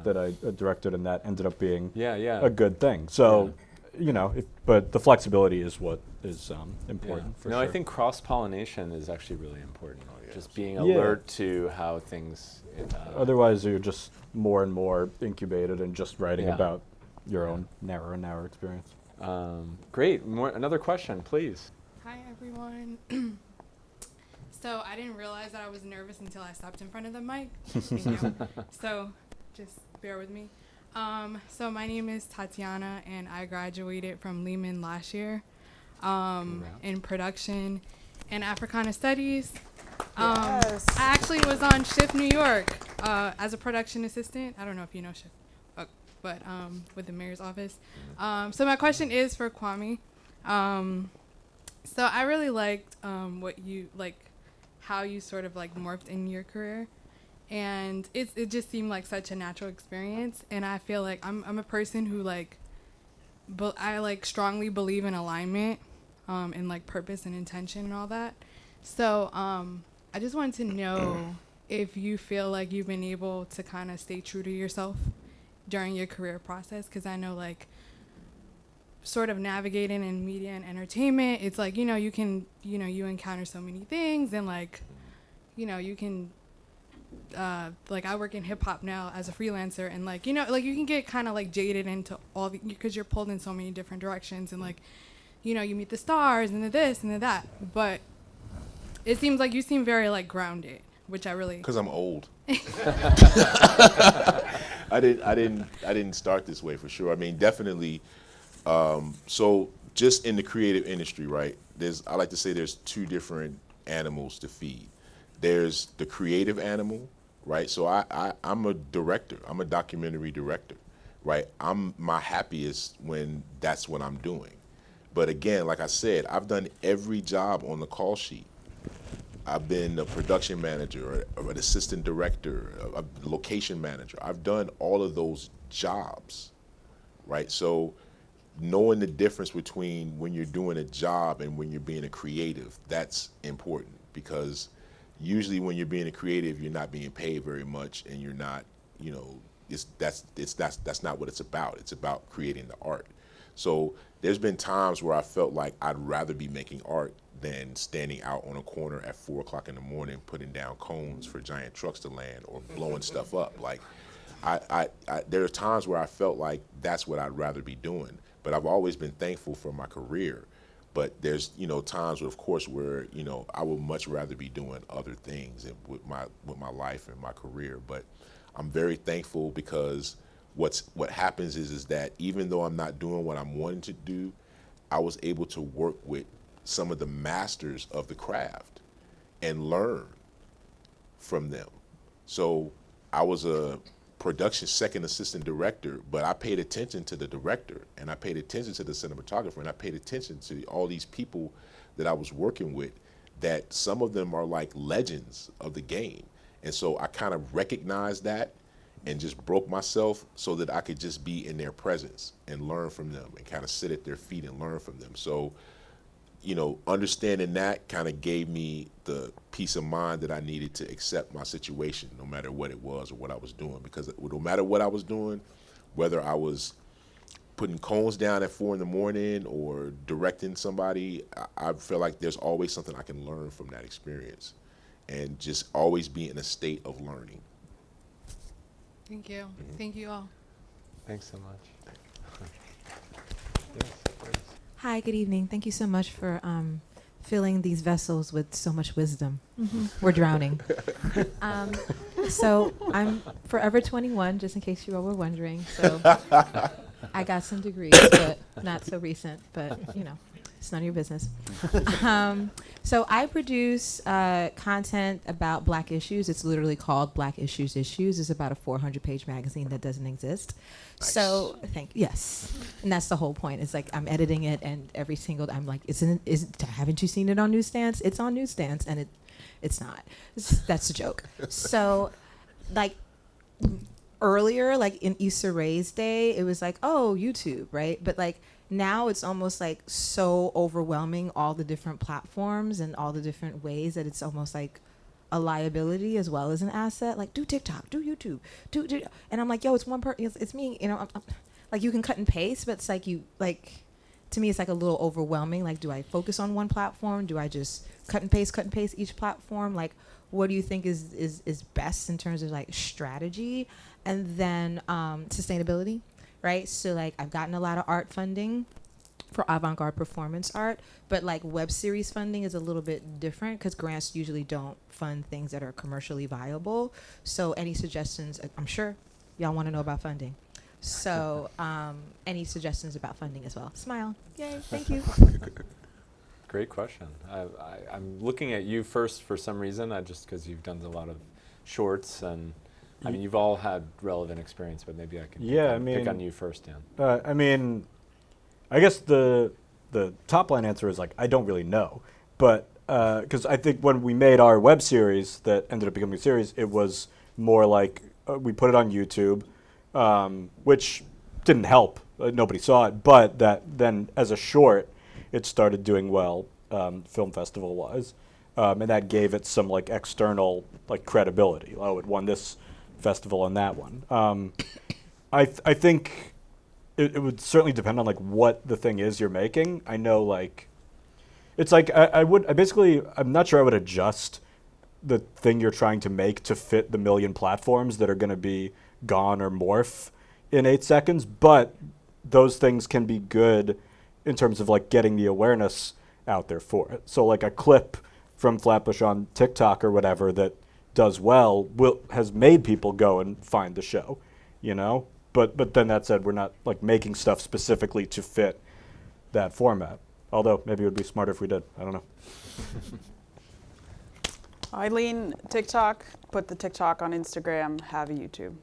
that I directed, and that ended up being a good thing. So, but the flexibility is what is important for no, sure. I think cross-pollination is actually really important. yeah. Just being alert to how things. Otherwise, you're just more and more incubated and just writing Yeah. about your own narrower and narrower experience. Great. Another question, please. Hi, everyone. So I didn't realize that I was nervous until I stopped in front of the mic. Thank you. So just bear with me. So my name is Tatiana, and I graduated from Lehman last year in production and Africana Studies. Yes. I actually was on Shift New York as a production assistant. I don't know if you know Shift, but with the mayor's office. So my question is for Kwame. So I really liked how you sort of like morphed in your career, and it just seemed like such a natural experience. And I feel like I'm a person who I strongly believe in alignment, and like purpose and intention and all that. So I just wanted to know if you feel like you've been able to kind of stay true to yourself during your career process, because I know like sort of navigating in media and entertainment, it's like, you can, you encounter so many things, and like, you can, like I work in hip hop now as a freelancer, and like, like you can get kind of like jaded into all because you're pulled in so many different directions, and like, you meet the stars and the this and the that, but it seems like you seem very like grounded, which I really. Because I'm old. I didn't start this way, for sure. I mean, definitely. So just in the creative industry, right? I like to say there's 2 different animals to feed. There's the creative animal, right? So I'm a director. I'm a documentary director, right? I'm my happiest when that's what I'm doing. But again, like I said, I've done every job on the call sheet. I've been a production manager, or an assistant director, a location manager. I've done all of those jobs, right? So knowing the difference between when you're doing a job and when you're being a creative, that's important, because usually when you're being a creative, you're not being paid very much, and you're not, that's not what it's about. It's about creating the art. So there's been times where I felt like I'd rather be making art than standing out on a corner at 4 o'clock in the morning putting down cones for giant trucks to land or blowing stuff up. Like, there are times where I felt like that's what I'd rather be doing. But I've always been thankful for my career. But there's, times, of course, where, I would much rather be doing other things with my life and my career. But I'm very thankful, because what happens is that even though I'm not doing what I'm wanting to do, I was able to work with some of the masters of the craft and learn from them. So I was a production second assistant director, but I paid attention to the director, and I paid attention to the cinematographer, and I paid attention to all these people that I was working with, that some of them are like legends of the game. And so I kind of recognized that and just broke myself so that I could just be in their presence and learn from them and kind of sit at their feet and learn from them. So, you know, understanding that kind of gave me the peace of mind that I needed to accept my situation, no matter what it was or what I was doing. Because no matter what I was doing, whether I was putting cones down at 4 a.m. or directing somebody, I feel like there's always something I can learn from that experience, and just always be in a state of learning. Thank you. Thank you all. Thanks so much. Hi, good evening. Thank you so much for filling these vessels with so much wisdom. We're drowning. So I'm forever 21, just in case you all were wondering. So I got some degrees, but not so recent, but you know, it's none of your business. So I produce content about Black issues. It's literally called Black Issues Issues. It's about a 400-page magazine that doesn't exist. Nice. So yes, and that's the whole point. It's like I'm editing it, and every single I'm like, haven't you seen it on newsstands? It's on newsstands, and it's not. That's a joke. So, like earlier, like in Issa Rae's day, it was like, oh, YouTube, right? But like now it's almost like so overwhelming, all the different platforms and all the different ways, that it's almost like a liability as well as an asset. Like, do TikTok, do YouTube, do, and I'm like, yo, it's one person, it's me, you know. I'm, like, you can cut and paste, but it's like to me, it's like a little overwhelming. Like, do I focus on one platform? Do I just cut and paste each platform? Like, what do you think is best in terms of like strategy? And then sustainability, right? So like, I've gotten a lot of art funding for avant-garde performance art, but like web series funding is a little bit different because grants usually don't fund things that are commercially viable. So any suggestions? I'm sure y'all want to know about funding. So any suggestions about funding as well? Smile. Yay, thank you. Great question. I'm looking at you first for some reason, just because you've done a lot of shorts, and I mean, you've all had relevant experience, but maybe I can pick on you first, Dan. I mean, I guess the top line answer is like, I don't really know. But because I think when we made our web series that ended up becoming a series, it was more like we put it on YouTube, which didn't help. Nobody saw it. But that then as a short, it started doing well film festival wise. And that gave it some like external like credibility. Oh, it won this festival and that one. I think it would certainly depend on like what the thing is you're making. I know like it's like I'm not sure I would adjust the thing you're trying to make to fit the million platforms that are going to be gone or morph in 8 seconds, but those things can be good in terms of like getting the awareness out there for it. So like a clip from Flatbush on TikTok or whatever that does well has made people go and find the show, you know? But then that said, we're not like making stuff specifically to fit that format. Although maybe it would be smarter if we did. I don't know. Eileen, TikTok, put the TikTok on Instagram, have a YouTube.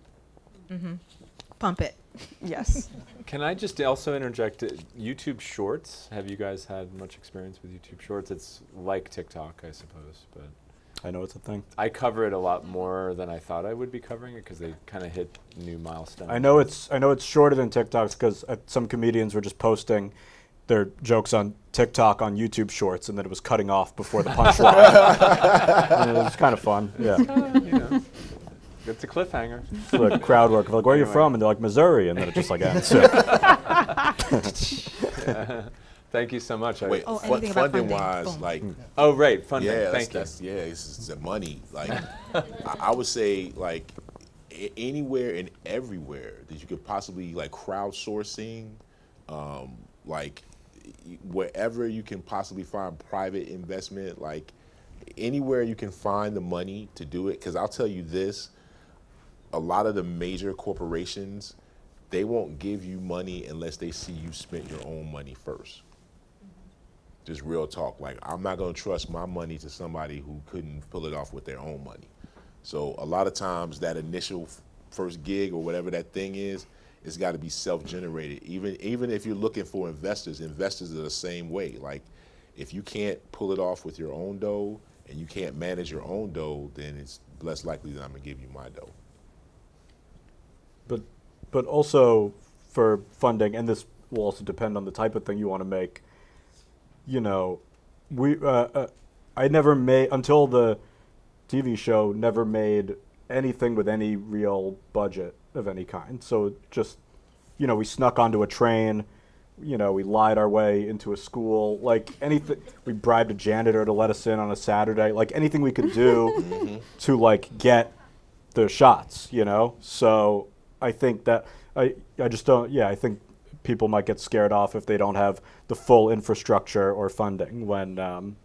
Pump it. Yes. Can I just also interject? YouTube Shorts, have you guys had much experience with YouTube Shorts? It's like TikTok, I suppose, but I know it's a thing. I cover it a lot more than I thought I would be covering it because they kind of hit new milestones. I know it's shorter than TikTok's because some comedians were just posting their jokes on TikTok on YouTube Shorts, and then it was cutting off before the punchline. And it was kind of fun. Yeah. You know, it's a cliffhanger. The crowd work. Like, where are you from? And they're like, Missouri. And then it just like ends. Thank you so much. Wait, anything about funding funding. wise, Boom. like, Oh, right, funding. yeah, Thank you. this is the money. Like, I would say like anywhere and everywhere that you could possibly like crowdsourcing, like wherever you can possibly find private investment, like anywhere you can find the money to do it. Because I'll tell you this, a lot of the major corporations, they won't give you money unless they see you spent your own money first. Just real talk. Like, I'm not going to trust my money to somebody who couldn't pull it off with their own money. So a lot of times that initial first gig or whatever that thing is, it's got to be self-generated. Even if you're looking for investors are the same way. Like, if you can't pull it off with your own dough and you can't manage your own dough, then it's less likely that I'm gonna give you my dough. But also for funding, and this will also depend on the type of thing you want to make. You know, I never made, until the TV show, never made anything with any real budget of any kind. So just, you know, we snuck onto a train, you know, we lied our way into a school, like anything. We bribed a janitor to let us in on a Saturday, like anything we could do to like get the shots, you know? So I think that I just don't, I think people might get scared off if they don't have the full infrastructure or funding when,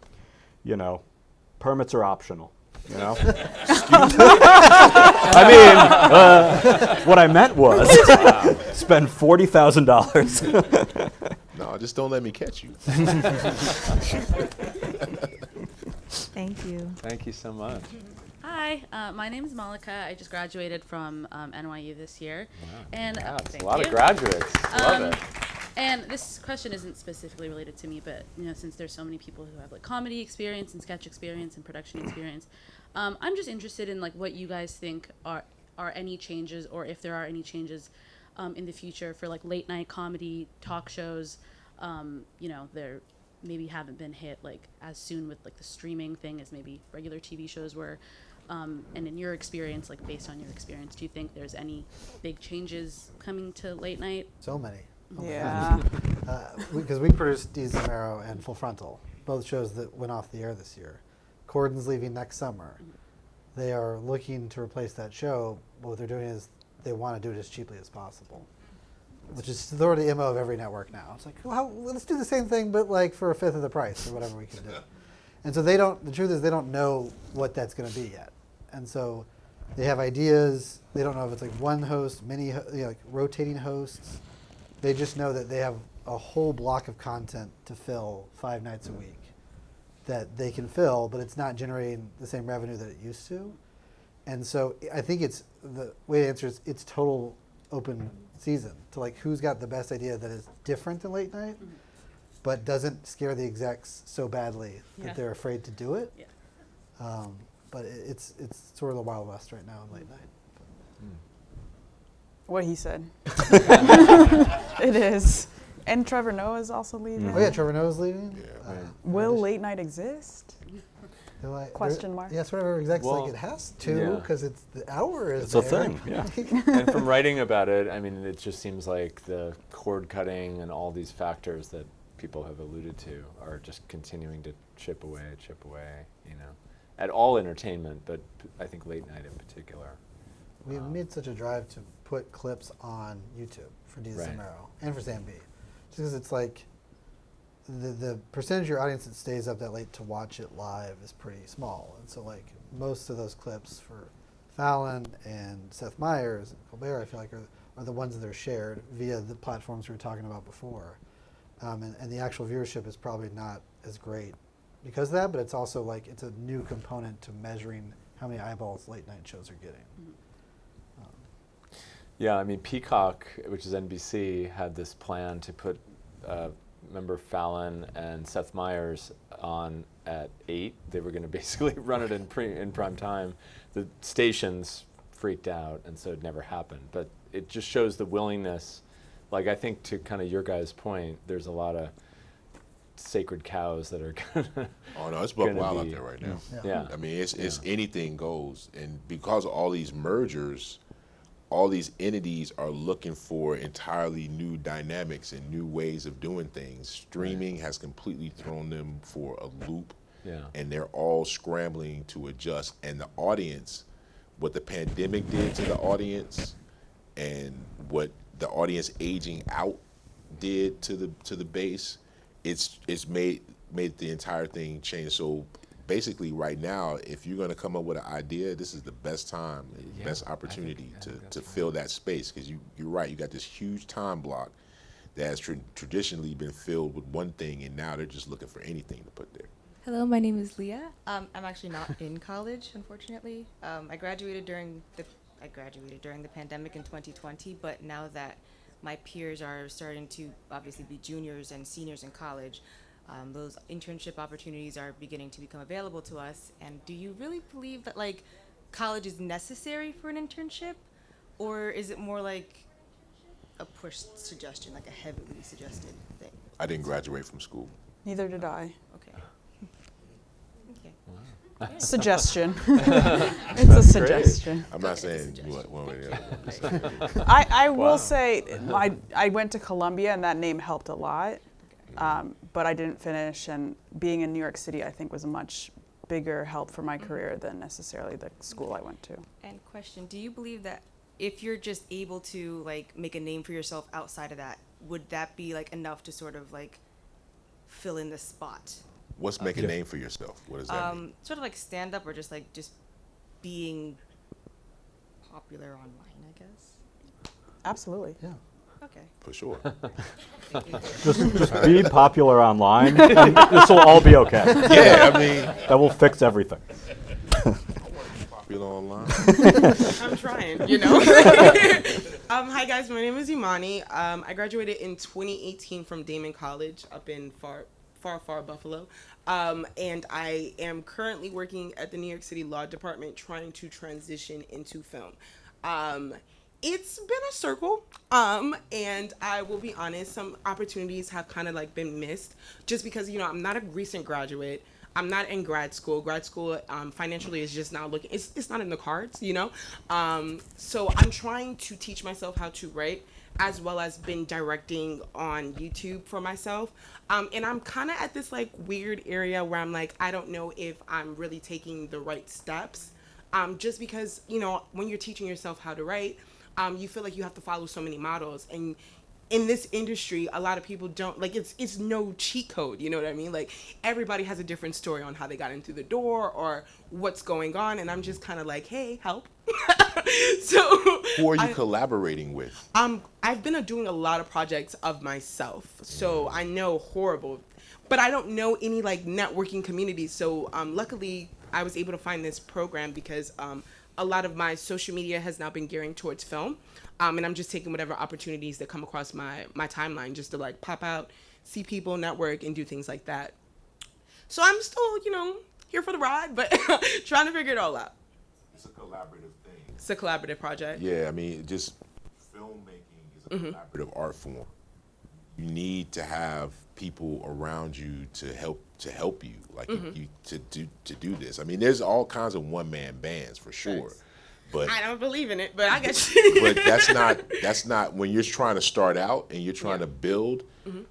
you know, permits are optional, you know? I mean, what I meant was spend $40,000. No, just don't let me catch you. Thank you. Thank you so much. Hi, my name is Malika. I just graduated from NYU this year. Wow. And Wow, it's thank a lot you. of graduates. Love it. And this question isn't specifically related to me, but you know, since there's so many people who have like comedy experience and sketch experience and production experience, I'm just interested in like what you guys think are any changes, or if there are any changes in the future for like late night comedy talk shows. You know, there maybe haven't been hit like as soon with like the streaming thing as maybe regular TV shows were. And in your experience, like based on your experience, do you think there's any big changes coming to late night? So many. Oh my Yeah. Because we produced Deez Zamero and Full Frontal, both shows that went off the air this year. Corden's leaving next summer. They are looking to replace that show, but what they're doing is they want to do it as cheaply as possible, which is sort of the MO of every network now. It's like, well, let's do the same thing, but like for a fifth of the price or whatever we can do. And so they don't, the truth is they don't know what that's going to be yet. And so they have ideas. They don't know if it's like one host, like rotating hosts. They just know that they have a whole block of content to fill 5 nights a week that they can fill, but it's not generating the same revenue that it used to. And so I think it's, the way to answer is it's total open season to like who's got the best idea that is different than late night, but doesn't scare the execs so badly that they're afraid to do it. Yeah. But it's sort of the Wild West right now in late night. What he said. It is. And Trevor Noah is also leaving. Oh yeah, Trevor Noah's leaving. Yeah. Will late night exist? They're like, Question mark. Yeah, sort of execs Well, like it has to yeah. because it's the hour is It's a there. thing, yeah. And from writing about it, I mean, it just seems like the cord cutting and all these factors that people have alluded to are just continuing to chip away, you know, at all entertainment, but I think late night in particular. We have made such a drive to put clips on YouTube for Deez Right. Zamero and for Zambi, just because it's like the percentage of your audience that stays up that late to watch it live is pretty small, and so like most of those clips for Fallon and Seth Meyers and Colbert, I feel like are the ones that are shared via the platforms we were talking about before, and the actual viewership is probably not as great because of that, but it's also like it's a new component to measuring how many eyeballs late night shows are getting. Yeah, I mean, Peacock, which is NBC, had this plan to put, remember Fallon and Seth Meyers on at 8. They were going to basically run it in prime time. The stations freaked out, and so it never happened. But it just shows the willingness. Like, I think to kind of your guys' point, there's a lot of sacred cows that are gonna. Oh no, it's buck gonna wild out be- there right now. Yeah. I mean, it's anything goes, and because of all these mergers, all these entities are looking for entirely new dynamics and new ways of doing things. Streaming has completely thrown them for a loop, and they're all scrambling to adjust. And the audience, what the pandemic did to the audience, and what the audience aging out did to the base, it's made the entire thing change. So basically right now, if you're going to come up with an idea, this is the best time, best opportunity to fill that space, because you're right, you got this huge time block that has traditionally been filled with one thing, and now they're just looking for anything to put there. Hello, my name is Leah. I'm actually not in college, unfortunately. I graduated during the pandemic in 2020, but now that my peers are starting to obviously be juniors and seniors in college, those internship opportunities are beginning to become available to us. And do you really believe that like college is necessary for an internship, or is it more like a push suggestion, like a heavily suggested thing? I didn't graduate from school. Neither did I. Okay. Suggestion. It's a suggestion. I'm not saying one way or the other. I will say I went to Columbia and that name helped a lot, but I didn't finish. And being in New York City, I think, was a much bigger help for my career than necessarily the school I went to. And question, do you believe that if you're just able to like make a name for yourself outside of that, would that be like enough to sort of like fill in the spot? What's make a name for yourself? What does that mean? Sort of like stand up or just being popular online, I guess. Absolutely. Yeah. Okay. For sure. Thank you. Just be popular online, and this will all be okay. Yeah, I mean, That will fix everything. popular online. I'm trying, you know. Hi guys, my name is Imani. I graduated in 2018 from Damon College up in far Buffalo. And I am currently working at the New York City Law Department trying to transition into film. It's been a circle, and I will be honest, some opportunities have kind of like been missed just because, you know, I'm not a recent graduate. I'm not in grad school. Grad school financially is just not looking, it's not in the cards, you know? So I'm trying to teach myself how to write, as well as been directing on YouTube for myself. And I'm kind of at this like weird area where I'm like, I don't know if I'm really taking the right steps. Just because, you know, when you're teaching yourself how to write, you feel like you have to follow so many models. And in this industry, a lot of people don't, like, it's no cheat code, you know what I mean? Like, everybody has a different story on how they got in through the door or what's going on, and I'm just kind of like, hey, help. So Who are you collaborating with? I've been doing a lot of projects of myself, so I know horrible, but I don't know any, like, networking communities, so luckily, I was able to find this program because a lot of my social media has now been gearing towards film. And I'm just taking whatever opportunities that come across my timeline just to like pop out, see people, network, and do things like that. So I'm still, you know, here for the ride, but trying to figure it all out. It's a collaborative thing. It's a collaborative project. Yeah, I mean, just filmmaking is a collaborative art form. You need to have people around you to help you, like you to do this. I mean, there's all kinds of one-man bands for sure. Thanks. But I don't believe in it, but I get you. but that's not when you're trying to start out and you're trying to build.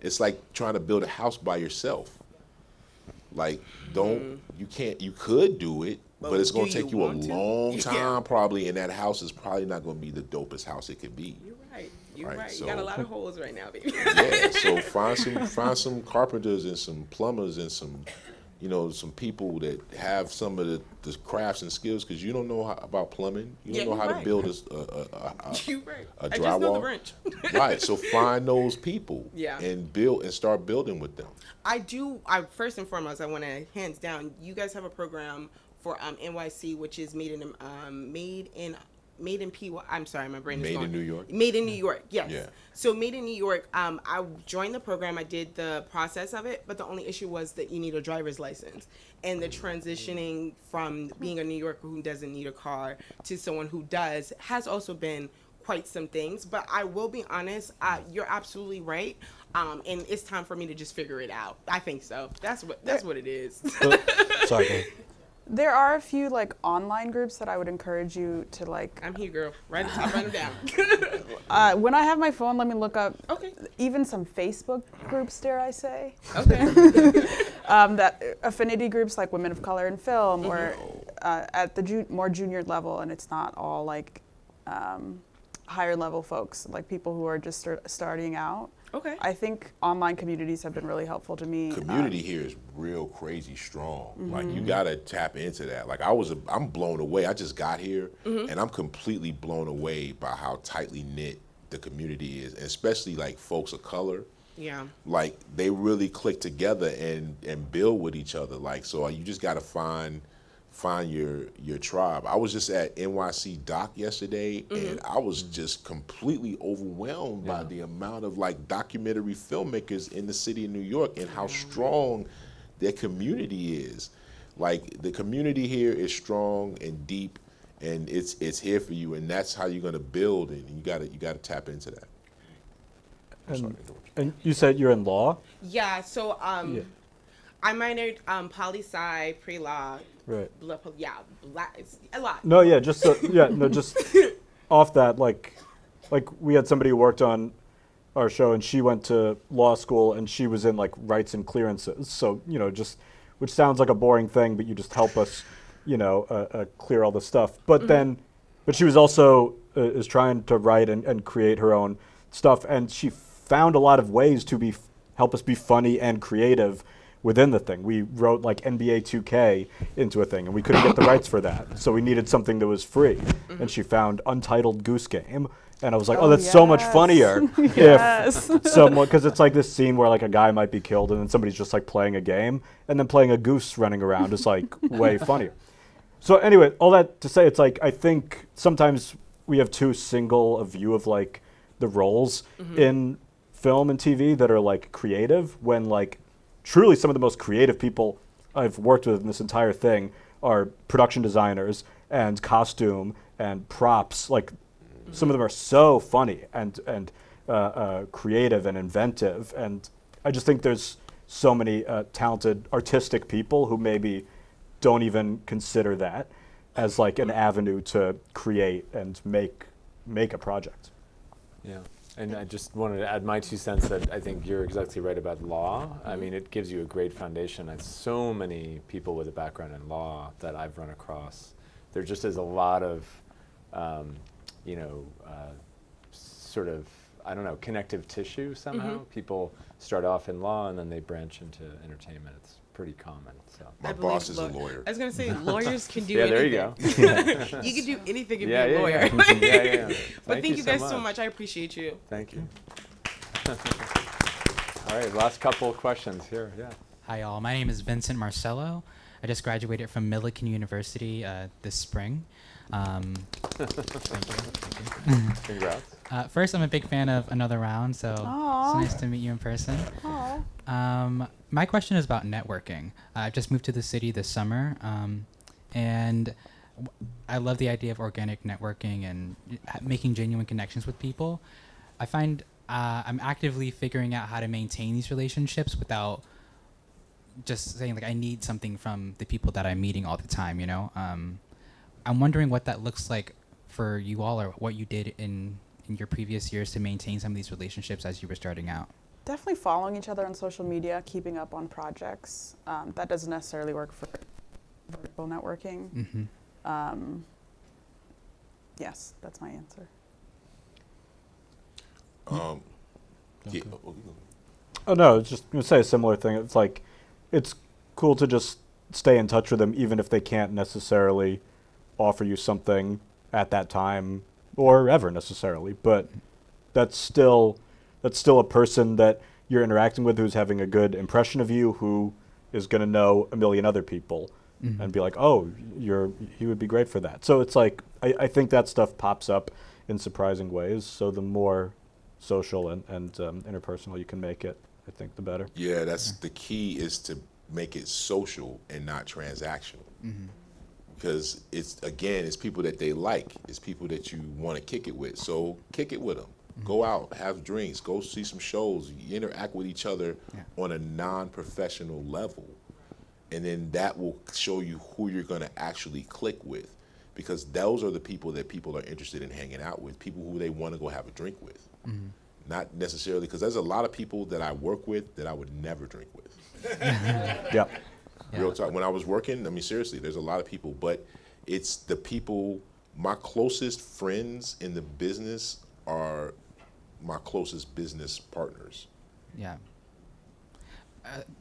It's like trying to build a house by yourself. Like, you could do it, but it's going to take you a long time probably, and that house is probably not going to be the dopest house it could be. You're right. So, you got a lot of holes right now, baby. Yeah, so find some carpenters and some plumbers and some, you know, some people that have some of the crafts and skills, because you don't know about plumbing. You don't know how to build a drywall. I just know the wrench. Right, so find those people and start building with them. I first and foremost, I want to hands down, you guys have a program for NYC, which is made in PY. I'm sorry, my brain is Made gone. in New York. Made in New York, yes. Yeah. So Made in New York, I joined the program. I did the process of it, but the only issue was that you need a driver's license, and the transitioning from being a New Yorker who doesn't need a car to someone who does has also been quite some things. But I will be honest, you're absolutely right. And it's time for me to just figure it out. I think so. That's what it is. Sorry, go ahead. There are a few like online groups that I would encourage you to like. I'm here, girl. Write them down. When I have my phone, let me look up. Okay. Even some Facebook groups, dare I say? Okay. That affinity groups like Women of Color in Film, or at the more junior level, and it's not all like higher level folks, like people who are just starting out. Okay. I think online communities have been really helpful to me. Community here is real crazy strong. Like, you gotta tap into that. Like, I'm blown away. I just got here, and I'm completely blown away by how tightly knit the community is, and especially like folks of color. Yeah. Like they really click together and build with each other. Like, so you just got to find your tribe. I was just at NYC Doc yesterday, and I was just completely overwhelmed by the amount of like documentary filmmakers in the city of New York and how strong their community is. Like the community here is strong and deep, and it's here for you, and that's how you're gonna build it. And you gotta tap into that. And you said you're in law? Yeah. So Yeah. I minored poli-sci, pre-law. Right. It's a lot. No, yeah, just just off that, like we had somebody who worked on our show, and she went to law school, and she was in like rights and clearances. So just which sounds like a boring thing, but you just help us, clear all the stuff. But but she was also is trying to write and create her own stuff, and she found a lot of ways to help us be funny and creative within the thing. We wrote like NBA 2K into a thing, and we couldn't get the rights for that, so we needed something that was free. And she found Untitled Goose Game, and I was like, oh, that's so much funnier if someone, because it's like this scene where like a guy might be killed, and then somebody's just like playing a game, and then playing a goose running around is like way funnier. So anyway, all that to say, it's like I think sometimes we have too single a view of like the roles in film and TV that are like creative, when like truly some of the most creative people I've worked with in this entire thing are production designers and costume and props. Like some of them are so funny and creative and inventive, and I just think there's so many talented artistic people who maybe don't even consider that as like an avenue to create and make a project. Yeah. And I just wanted to add my 2 cents that I think you're exactly right about law. I mean, it gives you a great foundation. And so many people with a background in law that I've run across, there just is a lot of, sort of, I don't know, connective tissue somehow. People start off in law and then they branch into entertainment. It's pretty common. So My boss is a lawyer. I was gonna say lawyers can do there anything. you go. You can do anything and Yeah, be a yeah, lawyer. yeah. But thank you guys so much. much. I appreciate you. Thank you. All right, last couple of questions here. Yeah. Hi, all. My name is Vincent Marcello. I just graduated from Millikan University this spring. Thank you. Congrats. First, I'm a big fan of Another Round, so Aw. it's nice to meet you in person. Oh. My question is about networking. I've just moved to the city this summer, and I love the idea of organic networking and making genuine connections with people. I find I'm actively figuring out how to maintain these relationships without just saying like I need something from the people that I'm meeting all the time. I'm wondering what that looks like for you all, or what you did in your previous years to maintain some of these relationships as you were starting out. Definitely following each other on social media, keeping up on projects. That doesn't necessarily work for vertical networking. Yes, that's my answer. Yeah. Oh no, it's just gonna say a similar thing. It's like it's cool to just stay in touch with them, even if they can't necessarily offer you something at that time or ever necessarily. But that's still a person that you're interacting with who's having a good impression of you, who is gonna know a million other people and be like, oh, he would be great for that. So it's like I think that stuff pops up in surprising ways. So the more social and interpersonal you can make it, I think the better. Yeah, that's the key, is to make it social and not transactional. Because it's people that they like. It's people that you want to kick it with. So kick it with them. Go out, have drinks, go see some shows, interact with each other on a non-professional level. And then that will show you who you're going to actually click with. Because those are the people that people are interested in hanging out with, people who they want to go have a drink with. Not necessarily, because there's a lot of people that I work with that I would never drink with. Yeah. Real talk. When I was working, I mean, seriously, there's a lot of people, but it's the people, my closest friends in the business are my closest business partners. Yeah.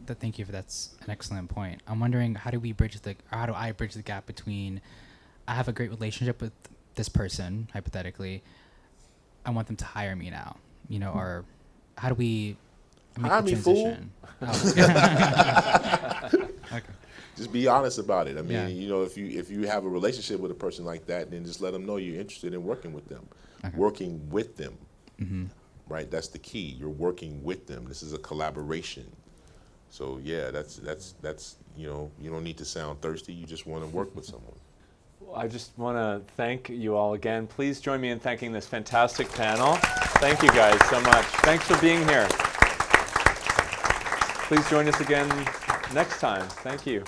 Thank you for that's an excellent point. I'm wondering how do I bridge the gap between I have a great relationship with this person, hypothetically, I want them to hire me now, or how do we Make Hire the me, fool. transition. Oh. Okay. Just be honest about it. I mean, Yeah. you know, if you have a relationship with a person like that, then just let them know you're interested in working with them. Okay. Working with them, Mm-hmm. right? That's the key. You're working with them. This is a collaboration. So yeah, that's you know, you don't need to sound thirsty. You just want to work with someone. I just want to thank you all again. Please join me in thanking this fantastic panel. Thank you guys so much. Thanks for being here. Please join us again next time. Thank you.